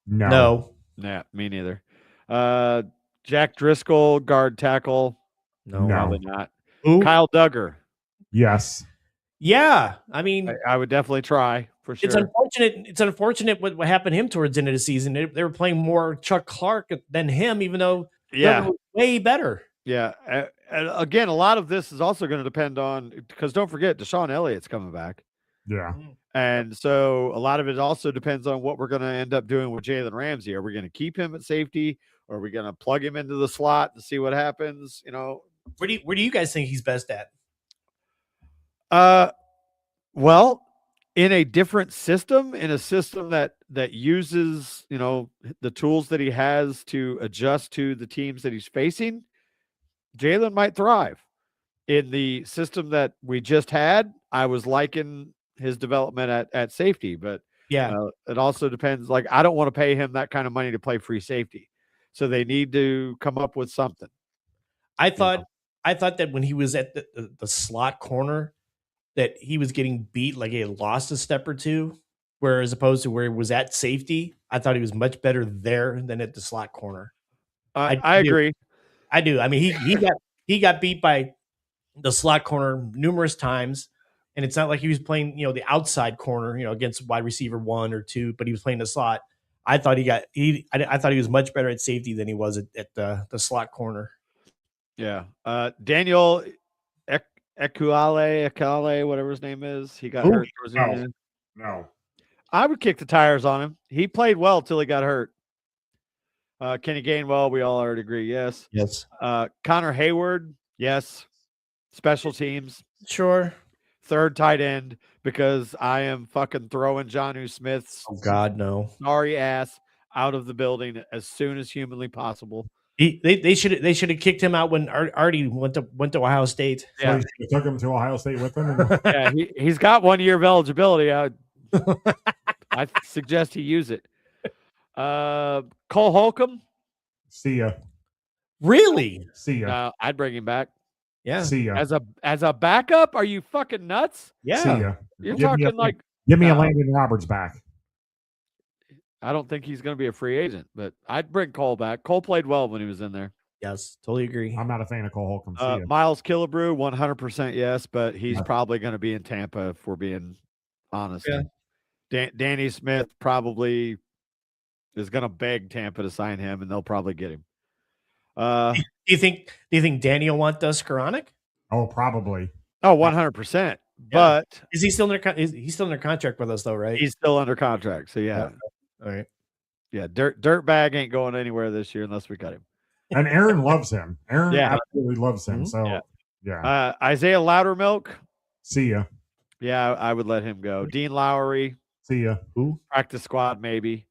No. Nah, me neither. Jack Driscoll, guard tackle. No. Probably not. Who? Kyle Duggar. Yes. Yeah, I mean, I would definitely try for sure. it's unfortunate. It's unfortunate what happened to him towards the end of the season. They were playing more Chuck Clark than him, even though Yeah. Duggar was way better. Yeah. And again, a lot of this is also going to depend on, because don't forget, Deshaun Elliott's coming back. Yeah. And so a lot of it also depends on what we're going to end up doing with Jalen Ramsey. Are we going to keep him at safety? Or are we going to plug him into the slot and see what happens? You know, Where do you guys think he's best at? well, in a different system, in a system that uses, you know, the tools that he has to adjust to the teams that he's facing, Jalen might thrive. In the system that we just had, I was liking his development at safety, but Yeah, it also depends. Like, I don't want to pay him that kind of money to play free safety, so they need to come up with something. I thought that when he was at the slot corner, that he was getting beat, like he had lost a step or two, whereas opposed to where he was at safety, I thought he was much better there than at the slot corner. I do. agree. I do. I mean, he got beat by the slot corner numerous times, and it's not like he was playing, the outside corner, against wide receiver 1 or 2, but he was playing the slot. I thought I thought he was much better at safety than he was at the slot corner. Yeah. Daniel Ekale, whatever his name is, he got Who? hurt towards the No. end. No. I would kick the tires on him. He played well till he got hurt. Kenny Gainwell, we all already agree, yes. Yes. Connor Hayward, yes. Special teams, Sure. third tight end, because I am fucking throwing Jonnu Smith's Oh God, no. sorry ass out of the building as soon as humanly possible. They should have kicked him out when Artie went to Ohio State. So Yeah. you took him to Ohio State with him. And Yeah, he's got 1 year of eligibility. I suggest he use it. Cole Holcomb, see ya. Really? See ya. no, I'd bring him back Yeah. See ya. as a backup. Are you fucking nuts? See Yeah. ya. You're Give me talking a- like, Give me a No. Landon Roberts back. I don't think he's going to be a free agent, but I'd bring Cole back. Cole played well when he was in there. Yes. Totally agree. I'm not a fan of Cole Holcomb. See ya. Miles Killebrew, 100% yes, but he's Yeah. probably going to be in Tampa if we're being honest. Yeah. Danny Smith probably is going to beg Tampa to sign him, and they'll probably get him. Do you think Danny will want Skoranek? Oh, probably. Oh, 100%. But Is he still he's still under contract with us though, right? he's still under contract. So yeah. All right. Yeah, Dirtbag ain't going anywhere this year unless we cut him. And Aaron loves him. Aaron Yeah. absolutely loves him. Mhm. So yeah. Isaiah Loudermilk. See ya. Yeah, I would let him go. Dean Lowry, See ya. Who? practice squad maybe.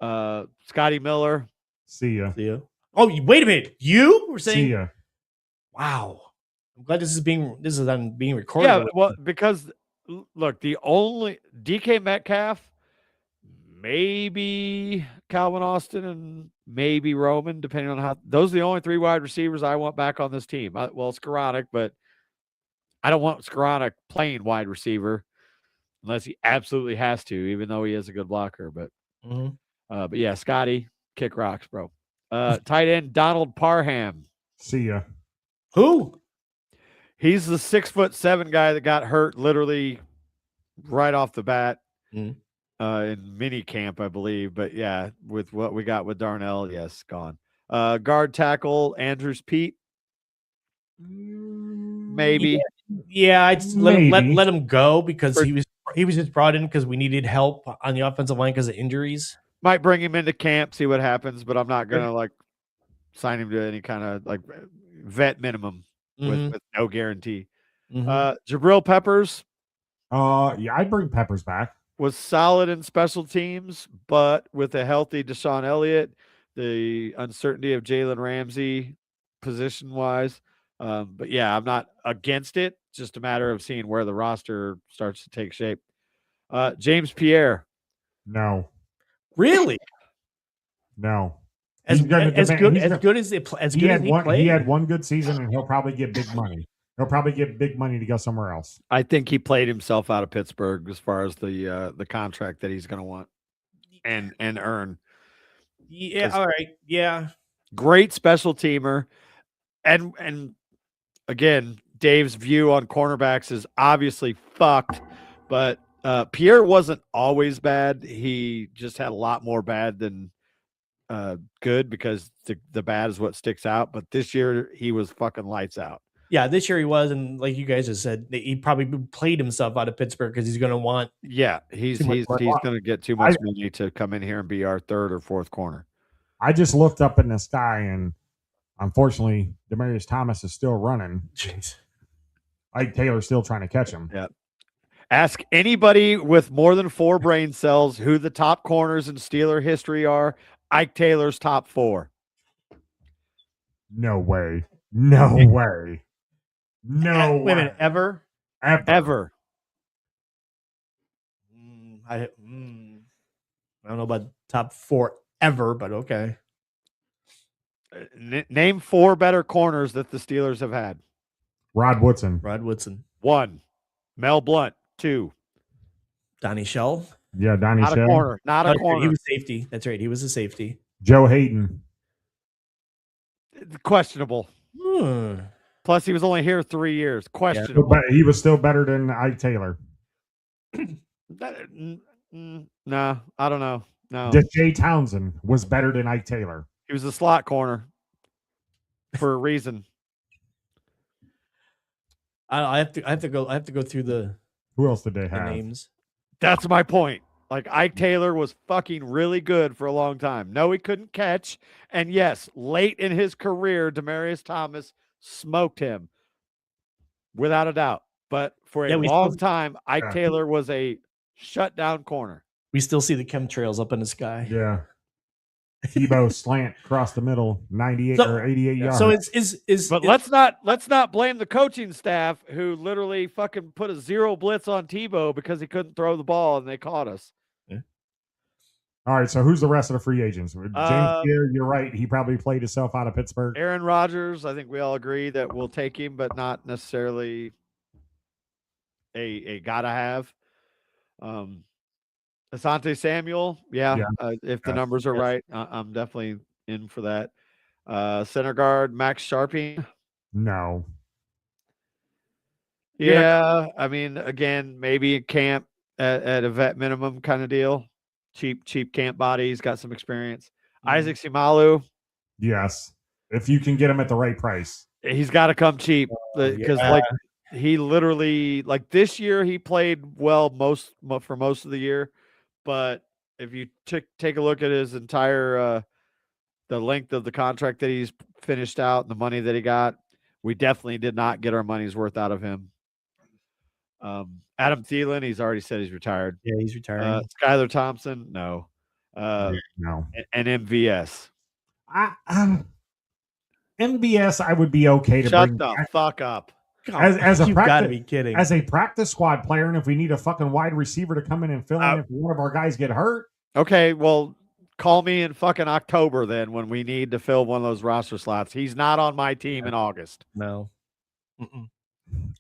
Scotty Miller. See ya. Theo. Oh, wait a minute. You were saying? See ya. Wow. I'm glad this is being recorded. Yeah, well, because look, the only DK Metcalf, maybe Calvin Austin, and maybe Roman, depending on how. Those are the only 3 wide receivers I want back on this team. Well, Skoranek, but I don't want Skoranek playing wide receiver unless he absolutely has to, even though he is a good blocker. But Mhm. but yeah, Scotty, kick rocks, bro. Tight end Donald Parham. See ya. Who? He's the 6'7" guy that got hurt literally right off the bat Mhm. in mini camp, I believe. But yeah, with what we got with Darnell, yes, gone. Guard tackle Andrews Pete, maybe. Yeah, I'd just let him go because For- he was just brought in because we needed help on the offensive line because of injuries. Might bring him into camp, see what happens, but I'm not gonna like sign him to any kind of like vet minimum Mhm. with no guarantee. Mhm. Jabril Peppers Yeah, I'd bring Peppers back. was solid in special teams, but with a healthy Deshaun Elliott, the uncertainty of Jalen Ramsey position wise. But yeah, I'm not against it. Just a matter of seeing where the roster starts to take shape. James Pierre. No. Really? No. As He's gonna as demand- good he's as gonna- good as they pl- as He good as had he one. played. He had one good season, and he'll probably get big money. He'll probably get big money to go somewhere else. I think he played himself out of Pittsburgh as far as the contract that he's going to want and earn. Yeah. 'Cause- All right. Yeah. Great special teamer, and again, Dave's view on cornerbacks is obviously fucked, but Pierre wasn't always bad. He just had a lot more bad than good, because the bad is what sticks out. But this year he was fucking lights out. Yeah. This year he was, and like you guys just said, he probably played himself out of Pittsburgh because he's going to want. Yeah, he's Too much money. going to get too much money to come in here and be our third or fourth corner. I just looked up in the sky, and unfortunately, Demaryius Thomas is still running. Jeez. Ike Taylor's still trying to catch him. Yeah. Ask anybody with more than 4 brain cells who the top corners in Steeler history are. Ike Taylor's top 4. No way. No way. No Wait a minute. way. Ever? Ever. I don't know about top 4 ever, but okay. Name 4 better corners that the Steelers have had. Rod Woodson. Rod Woodson, 1, Mel Blunt. 2, Donnie Shell. Yeah, Donnie not a Shell. corner. Not a That's right, corner. he was safety. That's right. He was a safety. Joe Hayden. Questionable. Hmm. Plus, he was only here 3 years. Questionable. But he was still better than Ike Taylor. No, I don't know. No, Jay Townsend was better than Ike Taylor. he was a slot corner for a reason. I have to go through the Who else did they the have? names. That's my point. Like, Ike Taylor was fucking really good for a long time. No, he couldn't catch. And yes, late in his career, Demaryius Thomas smoked him without a doubt. But for a Yeah, we long still- time, Ike Yeah. Taylor was a shutdown corner. We still see the chemtrails up in the sky. Yeah. Tebow slant across the middle, 98 So- or 88 yards. So is But let's not blame the coaching staff who literally fucking put a 0 blitz on Tebow because he couldn't throw the ball and they caught us. All right, so who's the rest of the free agents? James Pierre, you're right. He probably played himself out of Pittsburgh. Aaron Rodgers, I think we all agree that we'll take him, but not necessarily a gotta have. Asante Samuel, Yeah. if the Yeah. numbers are Yes. right, I'm definitely in for that. Center guard Max Sharping, No. yeah. I mean, again, maybe a camp at a vet minimum kind of deal. Cheap camp body. He's got some experience. Isaac Simalu, Yes. If you can get him at the right price. he's got to come cheap because yeah. like he literally, like, this year he played well for most of the year, but if you take a look at his entire the length of the contract that he's finished out and the money that he got, we definitely did not get our money's worth out of him. Adam Thielen, he's already said he's retired. Yeah, he's retiring. Skylar Thompson, no. No. And MVS. MBS, I would be okay to Shut bring the fuck up. as a You've got to practice- be kidding. as a practice squad player, and if we need a fucking wide receiver to come in and fill in if one of our guys get hurt. Okay, well, call me in fucking October then when we need to fill one of those roster slots. He's not on my team in August. No. Mm-mm.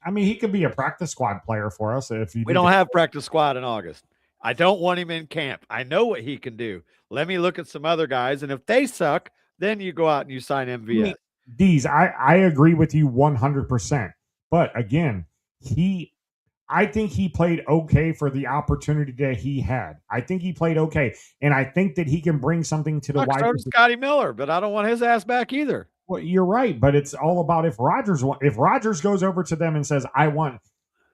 I mean, he could be a practice squad player for us if you. We don't have practice squad in August. I don't want him in camp. I know what he can do. Let me look at some other guys, and if they suck, then you go out and you sign MVS. D's. I agree with you 100%. But again, I think he played okay for the opportunity that he had. I think he played okay, and I think that he can bring something to the Fuck, wide. so does Scotty Miller, but I don't want his ass back either. Well, you're right, but it's all about if Rodgers goes over to them and says, "I want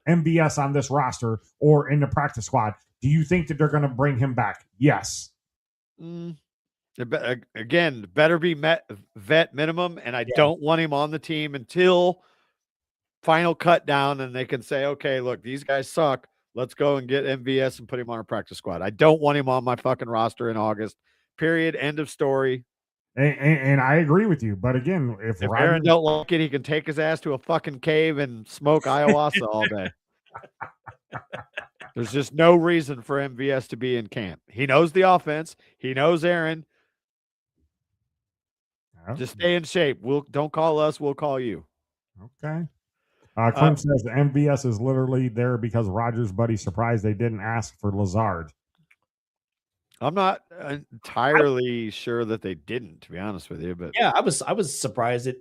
MBS on this roster or in the practice squad," do you think that they're going to bring him back? Yes. Again, better be vet minimum, and I don't want him on the team until final cut down, and they can say, okay, look, these guys suck. Let's go and get MVS and put him on a practice squad. I don't want him on my fucking roster in August. Period. End of story. And I agree with you, but again, if If Rodgers, Aaron don't like it, he can take his ass to a fucking cave and smoke ayahuasca all day. There's just no reason for MVS to be in camp. He knows the offense. He knows Aaron. Just stay in shape. Don't call us. We'll call you. Okay. Clint says MVS is literally there because Rodgers' buddy surprised they didn't ask for Lazard. I'm not entirely sure that they didn't, to be honest with you, but Yeah, I was surprised that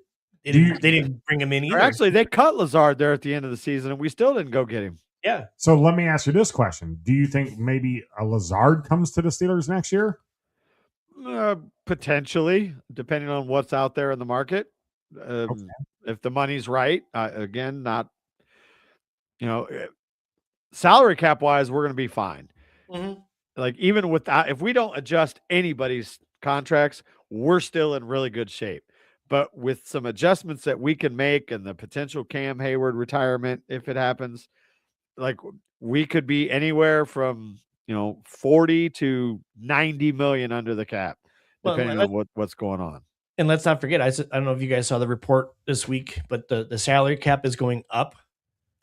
they Do you- didn't bring him in or either. actually they cut Lazard there at the end of the season, and we still didn't go get him. Yeah. So let me ask you this question: do you think maybe a Lazard comes to the Steelers next year? Potentially, depending on what's out there in the market. If the money's right, again, not salary cap wise, we're going to be fine. Mm-hmm. Like even without, if we don't adjust anybody's contracts, we're still in really good shape. But with some adjustments that we can make and the potential Cam Hayward retirement, if it happens, like we could be anywhere from 40 to 90 million under the cap, depending on what's going on. And let's not forget, I don't know if you guys saw the report this week, but the salary cap is going up.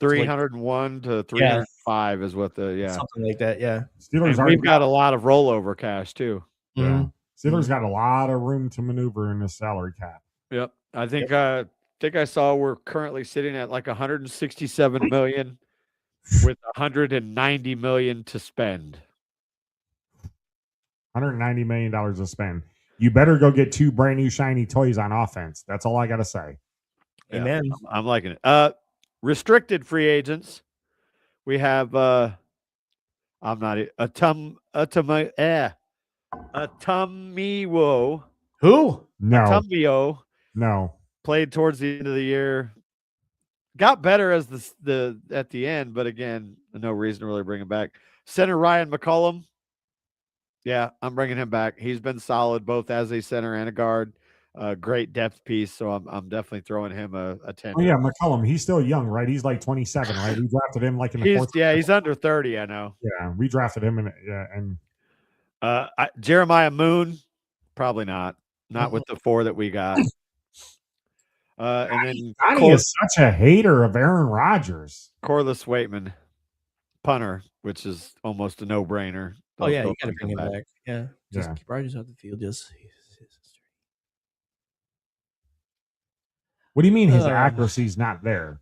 301 to 305 is what something like that. Yeah. Steelers we've got a lot of rollover cash too. Yeah. Mm-hmm. Steelers got a lot of room to maneuver in the salary cap. Yep. I think I saw we're currently sitting at like 167 million with 190 million to spend. $190 million to spend. You better go get 2 brand new shiny toys on offense. That's all I got to say. Amen. Yeah, I'm liking it. Restricted free agents. We have Atumio. Who? No. Atumio No. played towards the end of the year. Got better as the at the end, but again, no reason to really bring him back. Center Ryan McCollum. Yeah, I'm bringing him back. He's been solid both as a center and a guard. Great depth piece, so I'm definitely throwing him a 10. Oh yeah, McCollum. He's still young, right? He's like 27, right? We drafted him like in the fourth. Yeah, he's under 30. I know. Yeah, we drafted him and Jeremiah Moon, probably not with the 4 that we got. And then Donnie is such a hater of Aaron Rodgers. Corliss Waitman, punter, which is almost a no-brainer. Oh yeah, you got to bring him back. Yeah, just keep Rodgers out the field. What do you mean his accuracy's not there?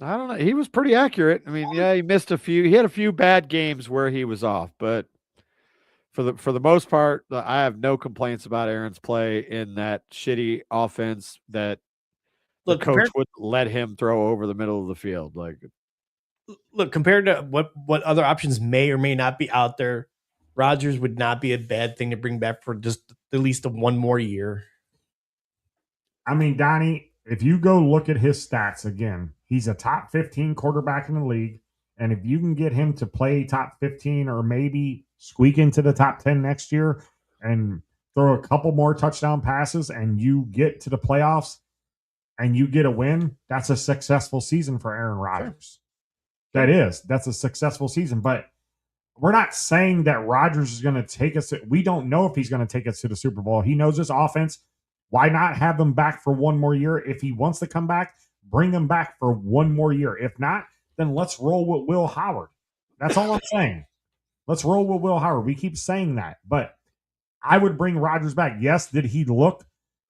I don't know. He was pretty accurate. I mean, yeah, he missed a few. He had a few bad games where he was off, but for the most part, I have no complaints about Aaron's play in that shitty offense that the coach would let him throw over the middle of the field. Like, look, compared to what other options may or may not be out there, Rodgers would not be a bad thing to bring back for just at least one more year. I mean, Donnie, if you go look at his stats again, he's a top 15 quarterback in the league. And if you can get him to play top 15 or maybe squeak into the top 10 next year and throw a couple more touchdown passes and you get to the playoffs and you get a win, that's a successful season for Aaron Rodgers. Sure. That's a successful season. But we're not saying that Rodgers is going to take us. We don't know if he's going to take us to the Super Bowl. He knows his offense. Why not have him back for one more year? If he wants to come back, bring him back for one more year. If not, then let's roll with Will Howard. That's all I'm saying. Let's roll with Will Howard. We keep saying that, but I would bring Rodgers back. Yes, did he look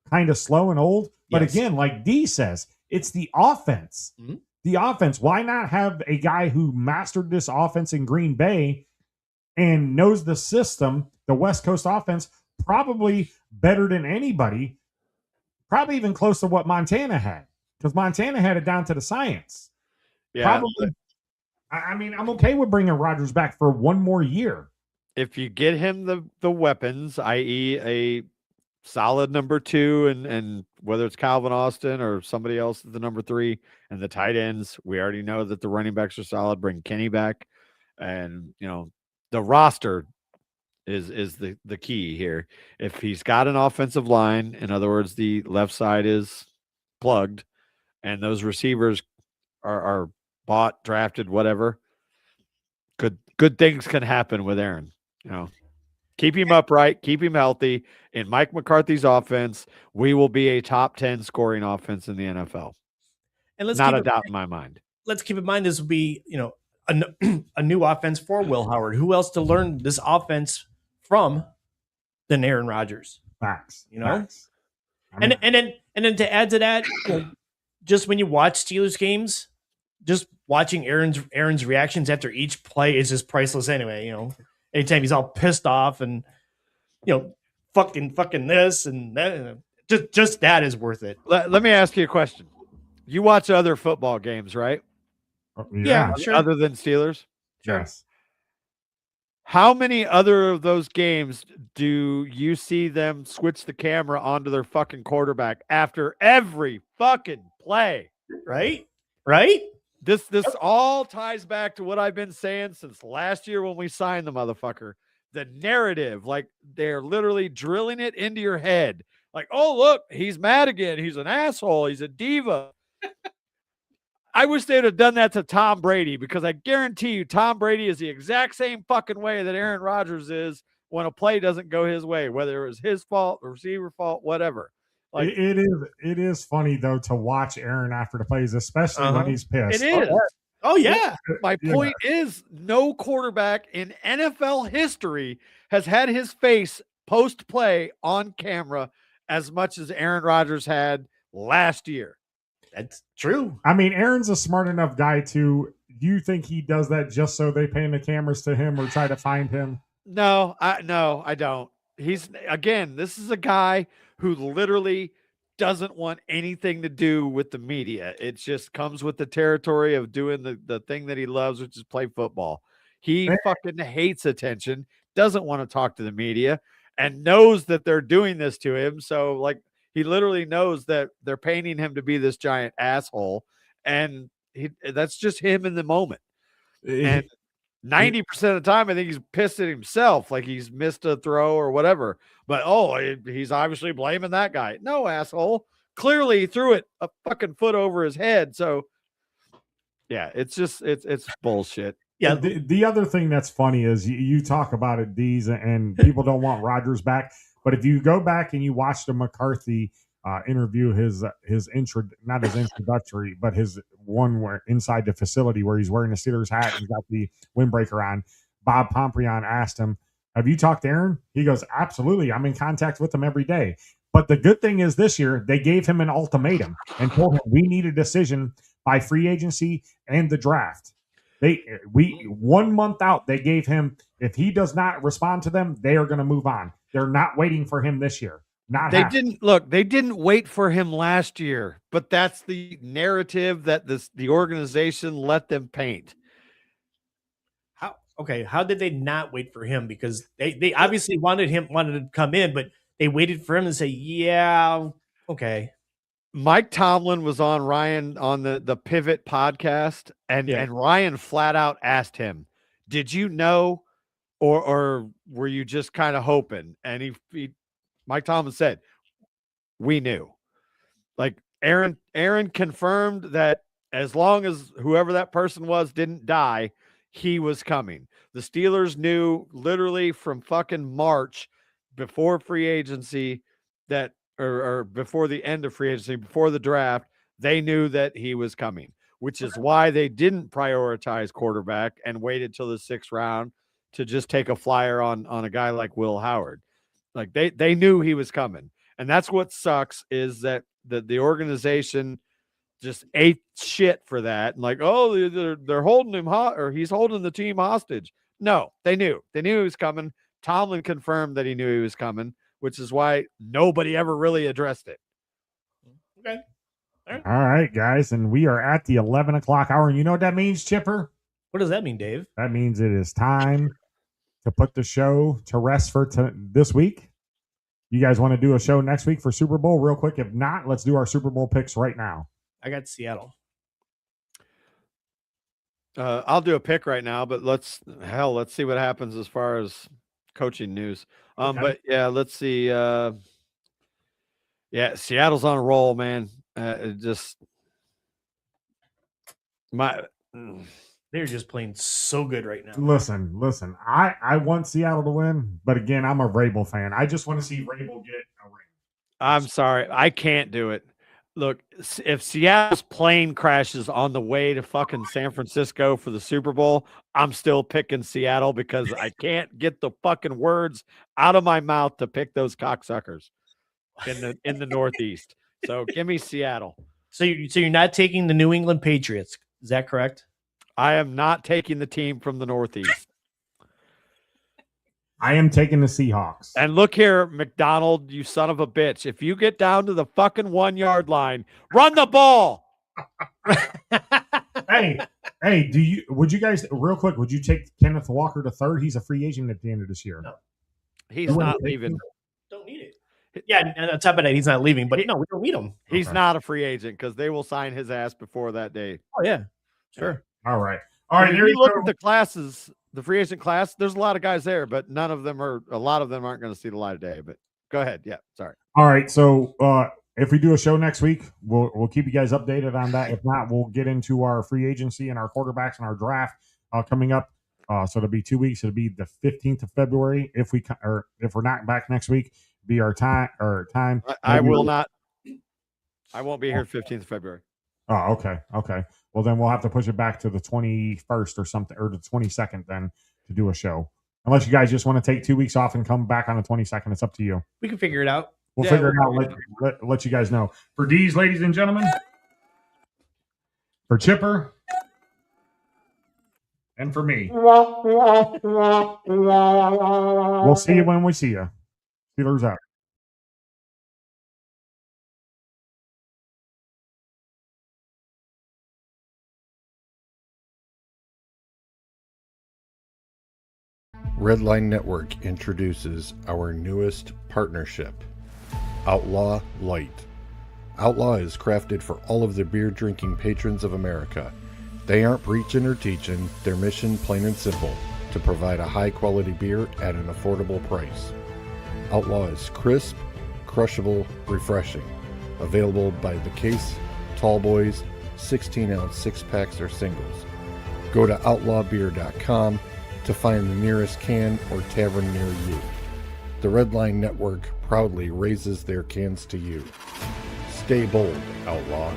kind of slow and old? But again, like D says, it's the offense. Mm-hmm. The offense. Why not have a guy who mastered this offense in Green Bay and knows the system, the West Coast offense, probably better than anybody, probably even close to what Montana had, because Montana had it down to the science. Yeah. Probably. I mean, I'm okay with bringing Rodgers back for one more year. If you get him the weapons, i.e. a solid number 2, and whether it's Calvin Austin or somebody else at the number 3, and the tight ends, we already know that the running backs are solid. Bring Kenny back, and the roster is the key here. If he's got an offensive line, in other words, the left side is plugged, and those receivers are bought, drafted, whatever, good things can happen with Aaron. Keep him upright, keep him healthy. In Mike McCarthy's offense, we will be a top 10 scoring offense in the NFL. And let's not a doubt in my mind. Let's keep in mind this will be, a new offense for Will Howard. Who else to learn this offense from than Aaron Rodgers? Facts. Facts. And then to add to that, just when you watch Steelers games, just watching Aaron's reactions after each play is just priceless anyway. Anytime he's all pissed off and fucking this and that, just that is worth it. Let me ask you a question. You watch other football games, right? Yeah, sure. Other than Steelers? Yes. How many other of those games do you see them switch the camera onto their fucking quarterback after every fucking play? Right? This all ties back to what I've been saying since last year when we signed the motherfucker. The narrative, like they're literally drilling it into your head. Like, oh, look, he's mad again. He's an asshole. He's a diva. I wish they'd have done that to Tom Brady, because I guarantee you Tom Brady is the exact same fucking way that Aaron Rodgers is when a play doesn't go his way, whether it was his fault, the receiver fault, whatever. Like, it is funny though to watch Aaron after the plays, especially when he's pissed. it is. Oh yeah. My point is, no quarterback in NFL history has had his face post play on camera as much as Aaron Rodgers had last year. That's true. I mean, Aaron's a smart enough guy to. Do you think he does that just so they pan the cameras to him or try to find him? No, I don't. This is a guy who literally doesn't want anything to do with the media. It just comes with the territory of doing the thing that he loves, which is play football. He fucking hates attention, doesn't want to talk to the media, and knows that they're doing this to him. So, like, he literally knows that they're painting him to be this giant asshole, and that's just him in the moment. And 90% of the time, I think he's pissed at himself, like he's missed a throw or whatever. But he's obviously blaming that guy. No, asshole. Clearly, he threw it a fucking foot over his head. So, yeah, it's bullshit. Yeah. The other thing that's funny is you talk about it, Deez, and people don't want Rodgers back. But if you go back and you watch the McCarthy interview, not his introductory, but his one where inside the facility where he's wearing the Steelers hat and got the windbreaker on, Bob Pomprion asked him, "Have you talked to Aaron?" He goes, "Absolutely. I'm in contact with him every day." But the good thing is this year they gave him an ultimatum and told him we need a decision by free agency and the draft. 1 month out, they gave him, if he does not respond to them, they are going to move on. They're not waiting for him this year. They didn't wait for him last year, but that's the narrative that the organization let them paint. How did they not wait for him? Because they obviously wanted to come in, but they waited for him to say, yeah, okay. Mike Tomlin was on the Pivot podcast, and Ryan flat out asked him, "Did you know, or were you just kind of hoping?" And Mike Tomlin said, "We knew." Like Aaron confirmed that as long as whoever that person was didn't die, he was coming. The Steelers knew literally from fucking March, before free agency, that or before the end of free agency, before the draft, they knew that he was coming, which is why they didn't prioritize quarterback and waited till the 6th round to just take a flyer on a guy like Will Howard. Like they knew he was coming. And that's what sucks, is that the organization just ate shit for that. And like, oh, they're holding him or he's holding the team hostage. No, they knew he was coming. Tomlin confirmed that he knew he was coming, which is why nobody ever really addressed it. Okay. All right, guys. And we are at the 11 o'clock hour. And you know what that means, Chipper? What does that mean, Dave? That means it is time to put the show to rest for this week. You guys want to do a show next week for Super Bowl real quick? If not, let's do our Super Bowl picks right now. I got Seattle. I'll do a pick right now, but let's see what happens as far as coaching news. Okay. But yeah, let's see. Seattle's on a roll, man. They're just playing so good right now. Listen. I want Seattle to win, but again, I'm a Vrabel fan. I just want to see Vrabel get a ring. I'm sorry, I can't do it. Look, if Seattle's plane crashes on the way to fucking San Francisco for the Super Bowl, I'm still picking Seattle because I can't get the fucking words out of my mouth to pick those cocksuckers in the Northeast. So give me Seattle. So you're not taking the New England Patriots. Is that correct? I am not taking the team from the Northeast. I am taking the Seahawks. And look here, McDonald, you son of a bitch. If you get down to the fucking 1 yard line, run the ball. hey, would you guys, real quick, would you take Kenneth Walker to third? He's a free agent at the end of this year. No. He's not leaving. Don't need it. Yeah, and on top of that, he's not leaving, but no, we don't need him. He's Okay. not a free agent because they will sign his ass before that day. Oh, yeah. Sure. All right. All right. If There you you look go. at the classes, the free agent class, there's a lot of guys there, but a lot of them aren't going to see the light of day. But go ahead. Yeah. Sorry. All right. So if we do a show next week, we'll keep you guys updated on that. If not, we'll get into our free agency and our quarterbacks and our draft coming up. So it'll be 2 weeks. It'll be the 15th of February. If we're not back next week, be our time. I will not. I won't be here 15th of February. Oh, okay. Okay. Well, then we'll have to push it back to the 21st or something, or the 22nd then to do a show. Unless you guys just want to take 2 weeks off and come back on the 22nd. It's up to you. We can figure it out. We'll Yeah, figure it we'll out. Let you guys know. For D's, ladies and gentlemen, for Chipper, and for me. We'll see you when we see you. Steelers out. Redline Network introduces our newest partnership, Outlaw Light. Outlaw is crafted for all of the beer drinking patrons of America. They aren't preaching or teaching, their mission plain and simple, to provide a high quality beer at an affordable price. Outlaw is crisp, crushable, refreshing. Available by the case, tall boys, 16-ounce six-packs or singles. Go to outlawbeer.com to find the nearest can or tavern near you. The Redline Network proudly raises their cans to you. Stay bold, Outlaw.